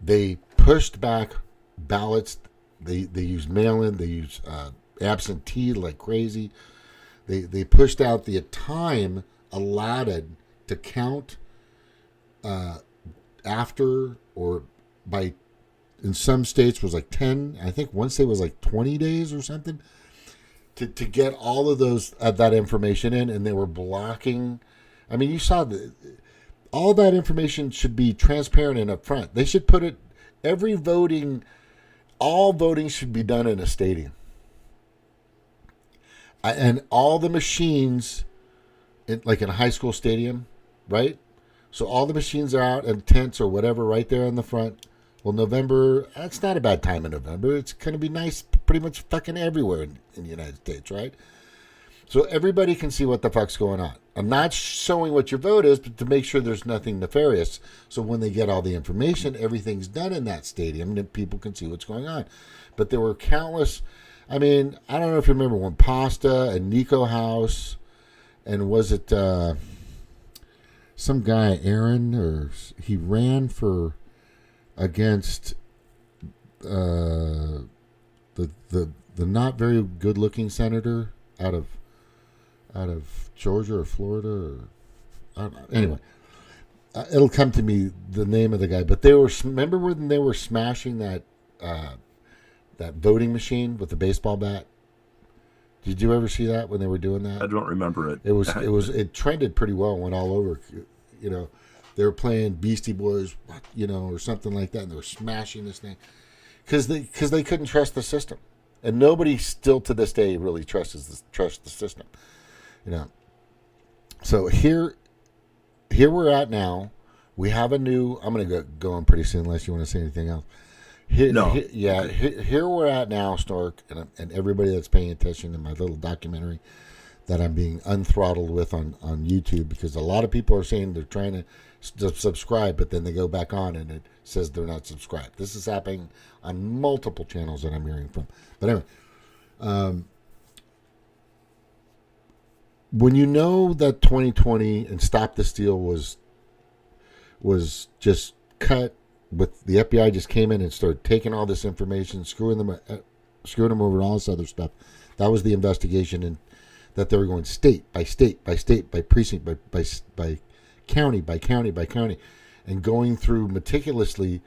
they pushed back ballots. They used mail-in. They used absentee like crazy. They pushed out the time allotted to count after or by, in some states was like 10. I think one state was like 20 days or something to get all of that information in, and they were blocking. I mean, you saw all that information should be transparent and upfront. They should put it. All voting should be done in a stadium. And all the machines, like in a high school stadium, right? So all the machines are out and tents or whatever right there in the front. Well, November, that's not a bad time in November. It's going to be nice pretty much fucking everywhere in the United States, right? So everybody can see what the fuck's going on. I'm not showing what your vote is, but to make sure there's nothing nefarious. So when they get all the information, everything's done in that stadium, and people can see what's going on. But there were countless. I mean, I don't know if you remember when Pasta and Nico House, and was it some guy, Aaron, or he ran against the not very good looking senator out of Georgia or Florida, or I don't know. Anyway, it'll come to me the name of the guy. But remember when they were smashing that voting machine with the baseball bat? Did you ever see that when they were doing that? I don't remember it. It trended pretty well, went all over. They were playing Beastie Boys, or something like that, and they were smashing this thing because they couldn't trust the system, and nobody still to this day really trusts the system. So here we're at now. We have a new. I'm going to go on pretty soon, unless you want to say anything else. Here we're at now, Stork, and everybody that's paying attention to my little documentary that I'm being unthrottled with on YouTube, because a lot of people are saying they're trying to subscribe, but then they go back on and it says they're not subscribed. This is happening on multiple channels that I'm hearing from. But anyway, when you know that 2020 and Stop the Steal was just cut, with the FBI just came in and started taking all this information, screwing them over, and all this other stuff. That was the investigation, and that they were going state by state by state, by precinct by county by county by county, and going through meticulously.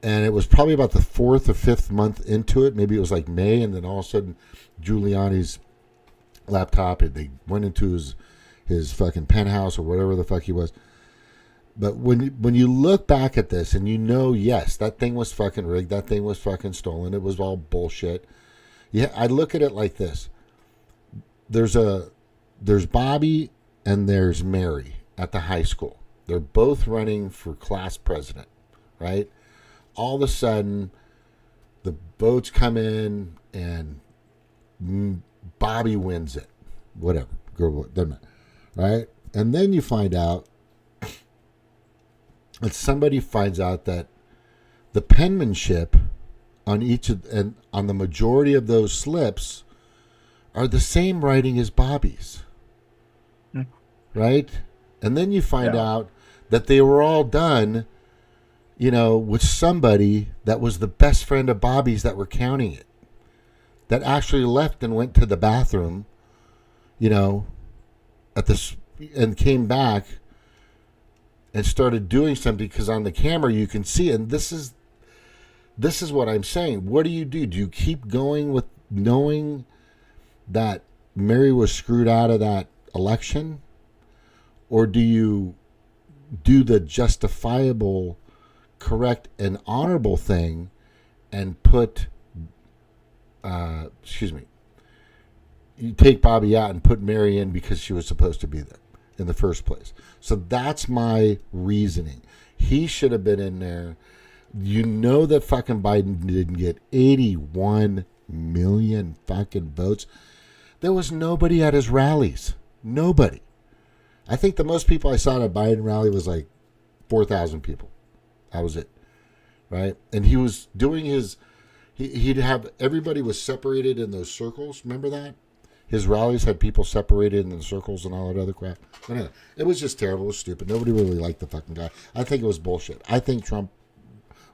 And it was probably about the 4th or 5th month into it. Maybe it was like May, and then all of a sudden, Giuliani's laptop, and they went into his fucking penthouse or whatever the fuck he was. But when you look back at this and yes, that thing was fucking rigged, that thing was fucking stolen, it was all bullshit. Yeah, I look at it like this. There's Bobby and there's Mary at the high school. They're both running for class president, right? All of a sudden, the votes come in and Bobby wins it. Whatever. Girl, doesn't matter. Right? And then you find out, and somebody finds out that the penmanship on on the majority of those slips are the same writing as Bobby's, right? And then you find out that they were all done with somebody that was the best friend of Bobby's that were counting it, that actually left and went to the bathroom, at this, and came back and started doing something, because on the camera you can see, and this is what I'm saying. What do? Do you keep going with knowing that Mary was screwed out of that election? Or do you do the justifiable, correct, and honorable thing and put, you take Bobby out and put Mary in because she was supposed to be there in the first place? So that's my reasoning. He should have been in there. That fucking Biden didn't get 81 million fucking votes. There was nobody at his rallies. Nobody. I think the most people I saw at a Biden rally was like 4,000 people. That was it. Right? And he was doing he'd have, everybody was separated in those circles. Remember that? His rallies had people separated in the circles and all that other crap. Anyway, it was just terrible. It was stupid. Nobody really liked the fucking guy. I think it was bullshit. I think Trump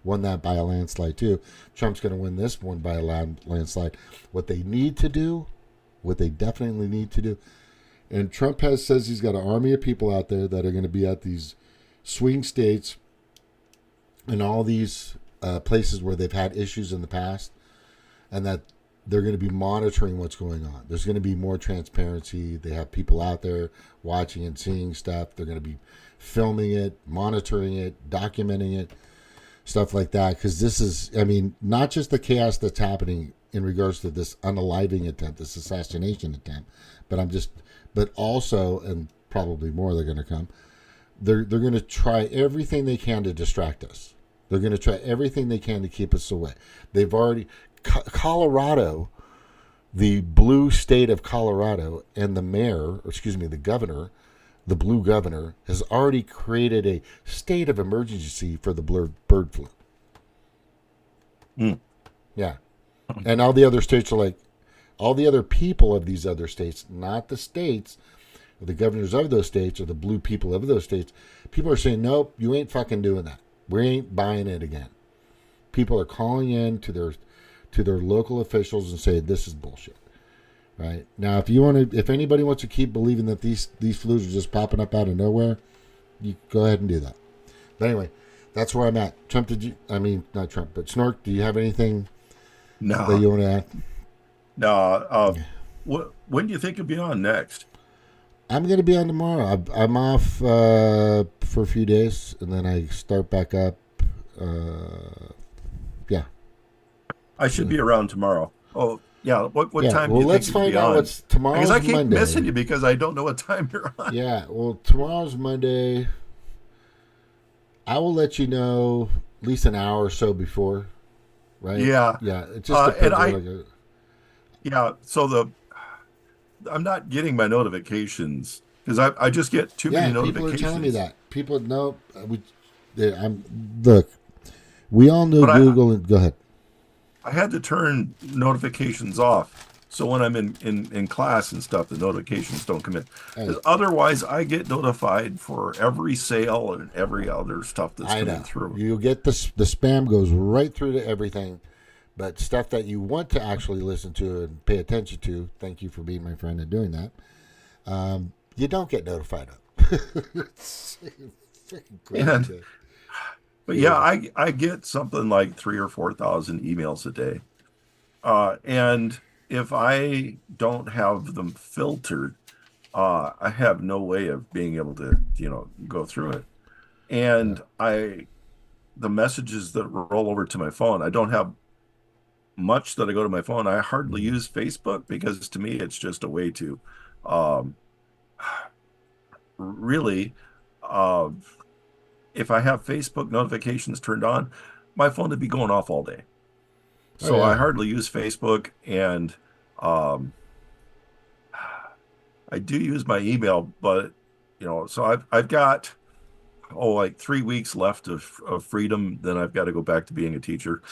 won that by a landslide too. Trump's going to win this one by a landslide. What they definitely need to do, and Trump says he's got an army of people out there that are going to be at these swing states and all these places where they've had issues in the past, and that they're going to be monitoring what's going on. There's going to be more transparency. They have people out there watching and seeing stuff. They're going to be filming it, monitoring it, documenting it, stuff like that. Because this is, not just the chaos that's happening in regards to this unaliving attempt, this assassination attempt, but also, and probably more, they're going to come. They're going to try everything they can to distract us. They're going to try everything they can to keep us away. They've already, Colorado, the blue state of Colorado, and the governor, the blue governor, has already created a state of emergency for the bird flu. Yeah. And all the other states are like, all the other people of these other states, not the states, or the governors of those states, or the blue people of those states, people are saying, nope, you ain't fucking doing that. We ain't buying it again. People are calling in to their local officials and saying, this is bullshit. Right? Now, if anybody wants to keep believing that these flus are just popping up out of nowhere, you go ahead and do that. But anyway, that's where I'm at. Trump, not Trump, but Snork, do you have anything that you want to add? No. When do you think you'll be on next? I'm going to be on tomorrow. I'm off for a few days, and then I start back up. Yeah. I should be around tomorrow. Oh, yeah. What time do you think let's you'll be find out on? what's tomorrow's Because I keep Monday. missing you because I don't know what time you're on. Yeah, well, tomorrow's Monday. I will let you know at least an hour or so before, right? Yeah. Yeah, it just depends. So I'm not getting my notifications because I just get too many notifications. People are telling me that. People know. Look, we all know Google. Go ahead. I had to turn notifications off. So when I'm in class and stuff, the notifications don't come in. Hey. Otherwise, I get notified for every sale and every other stuff that's coming through. You'll get the spam goes right through to everything. But stuff that you want to actually listen to and pay attention to, thank you for being my friend and doing that, you don't get notified of. It's freaking crazy. But I get something like 3,000 or 4,000 emails a day. And if I don't have them filtered, I have no way of being able to, go through it. And the messages that roll over to my phone, I don't have much that I go to my phone. I hardly use Facebook because to me it's just a way to really if I have Facebook notifications turned on, my phone would be going off all day. So I hardly use Facebook, and I do use my email, but so I've got like 3 weeks left of freedom, then I've got to go back to being a teacher.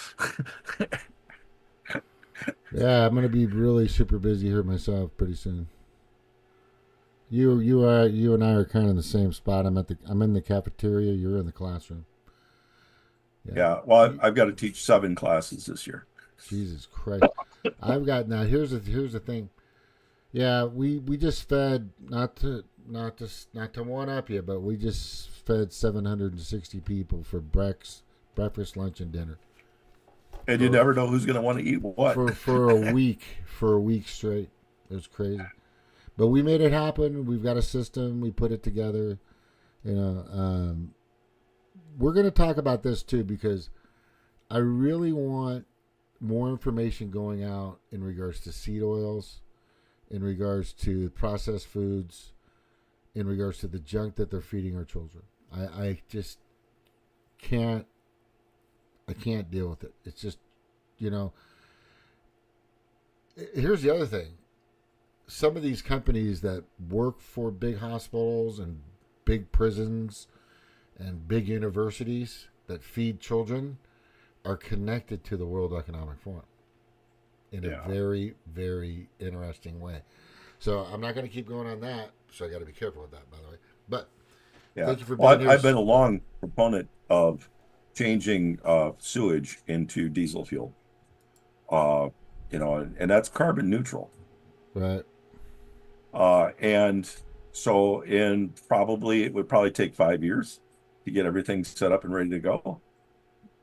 Yeah, I'm gonna be really super busy here myself pretty soon. You and I are kind of in the same spot. I'm in the cafeteria. You're in the classroom. Yeah. Well, I've got to teach 7 classes this year. Jesus Christ. I've got now. Here's the thing. Yeah, we just fed not to one up you, but we just fed 760 people for breakfast, lunch, and dinner. And you never know who's going to want to eat what. For a week straight. It was crazy, but we made it happen. We've got a system. We put it together. We're going to talk about this too because I really want more information going out in regards to seed oils, in regards to processed foods, in regards to the junk that they're feeding our children. I just can't. I can't deal with it. It's just, here's the other thing. Some of these companies that work for big hospitals and big prisons and big universities that feed children are connected to the World Economic Forum in a very, very interesting way. So I'm not going to keep going on that. So I got to be careful with that, by the way. But thank you for being here. I've been a long proponent of changing sewage into diesel fuel. And that's carbon neutral. Right. And so it would probably take 5 years to get everything set up and ready to go.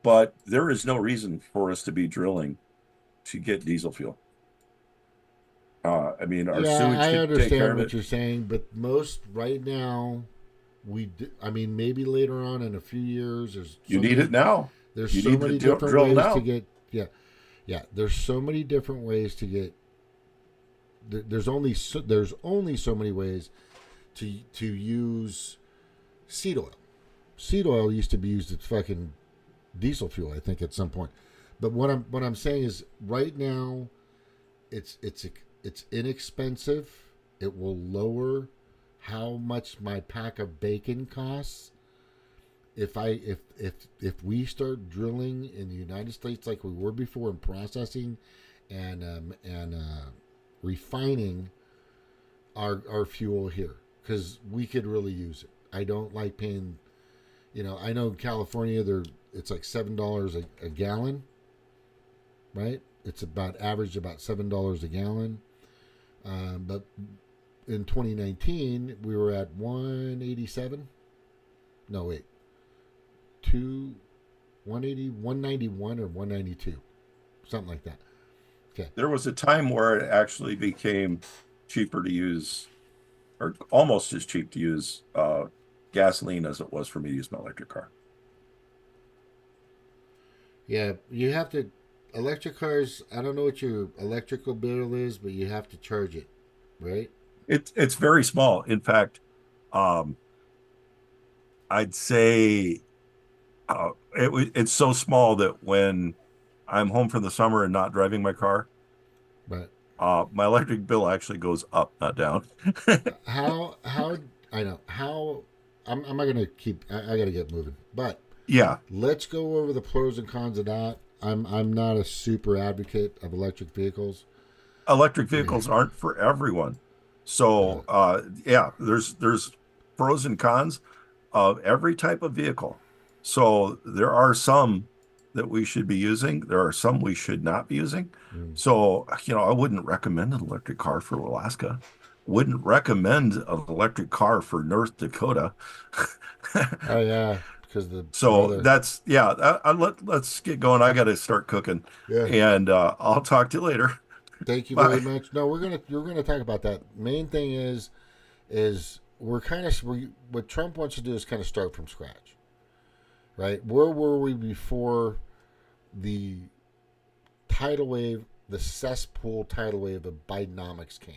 But there is no reason for us to be drilling to get diesel fuel. Our sewage I can take care understand of what it. you're saying, but most right now, maybe later on in a few years, You need it now. There's You so need many to different drill ways now. to get. Yeah. There's so many different ways to get. There's only so many ways to use seed oil. Seed oil used to be used as fucking diesel fuel, I think, at some point. But what I'm saying is, right now, it's inexpensive. It will lower how much my pack of bacon costs. If we start drilling in the United States like we were before and processing and refining our fuel here, because we could really use it. I don't like paying. I know in California it's like $7 a gallon, right? It's averaged about $7 a gallon. But in 2019 we were at 187. No, wait. 191 or 192, something like that. Okay. There was a time where it actually became cheaper to use, or almost as cheap to use gasoline as it was for me to use my electric car. Yeah, you have to. Electric cars, I don't know what your electrical bill is, but you have to charge it, right? It's very small. In fact, I'd say it's so small that when I'm home for the summer and not driving my car, But my electric bill actually goes up, not down. how I know how I'm not gonna keep. I gotta get moving, but Yeah, let's go over the pros and cons of that. I'm not a super advocate of electric vehicles. electric vehicles aren't for everyone. So there's pros and cons of every type of vehicle. So there are some that we should be using. There are some we should not be using. So, I wouldn't recommend an electric car for Alaska. Wouldn't recommend an electric car for North Dakota. Oh yeah, because the So weather. that's, let's get going. I got to start cooking. Yeah. And I'll talk to you later. Thank you Bye. very much. No, we're gonna talk about that. Main thing is what Trump wants to do is kind of start from scratch, right? Where were we before the tidal wave, the cesspool tidal wave of Bidenomics came?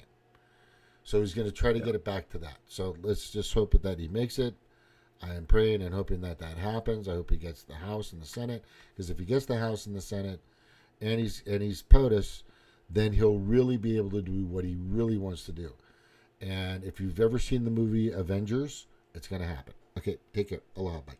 So he's going to try to get it back to that. So let's just hope that he makes it. I am praying and hoping that happens. I hope he gets the House and the Senate, because if he gets the House and the Senate, and he's POTUS, then he'll really be able to do what he really wants to do. And if you've ever seen the movie Avengers, it's going to happen. Okay, take care. Aloha, bye.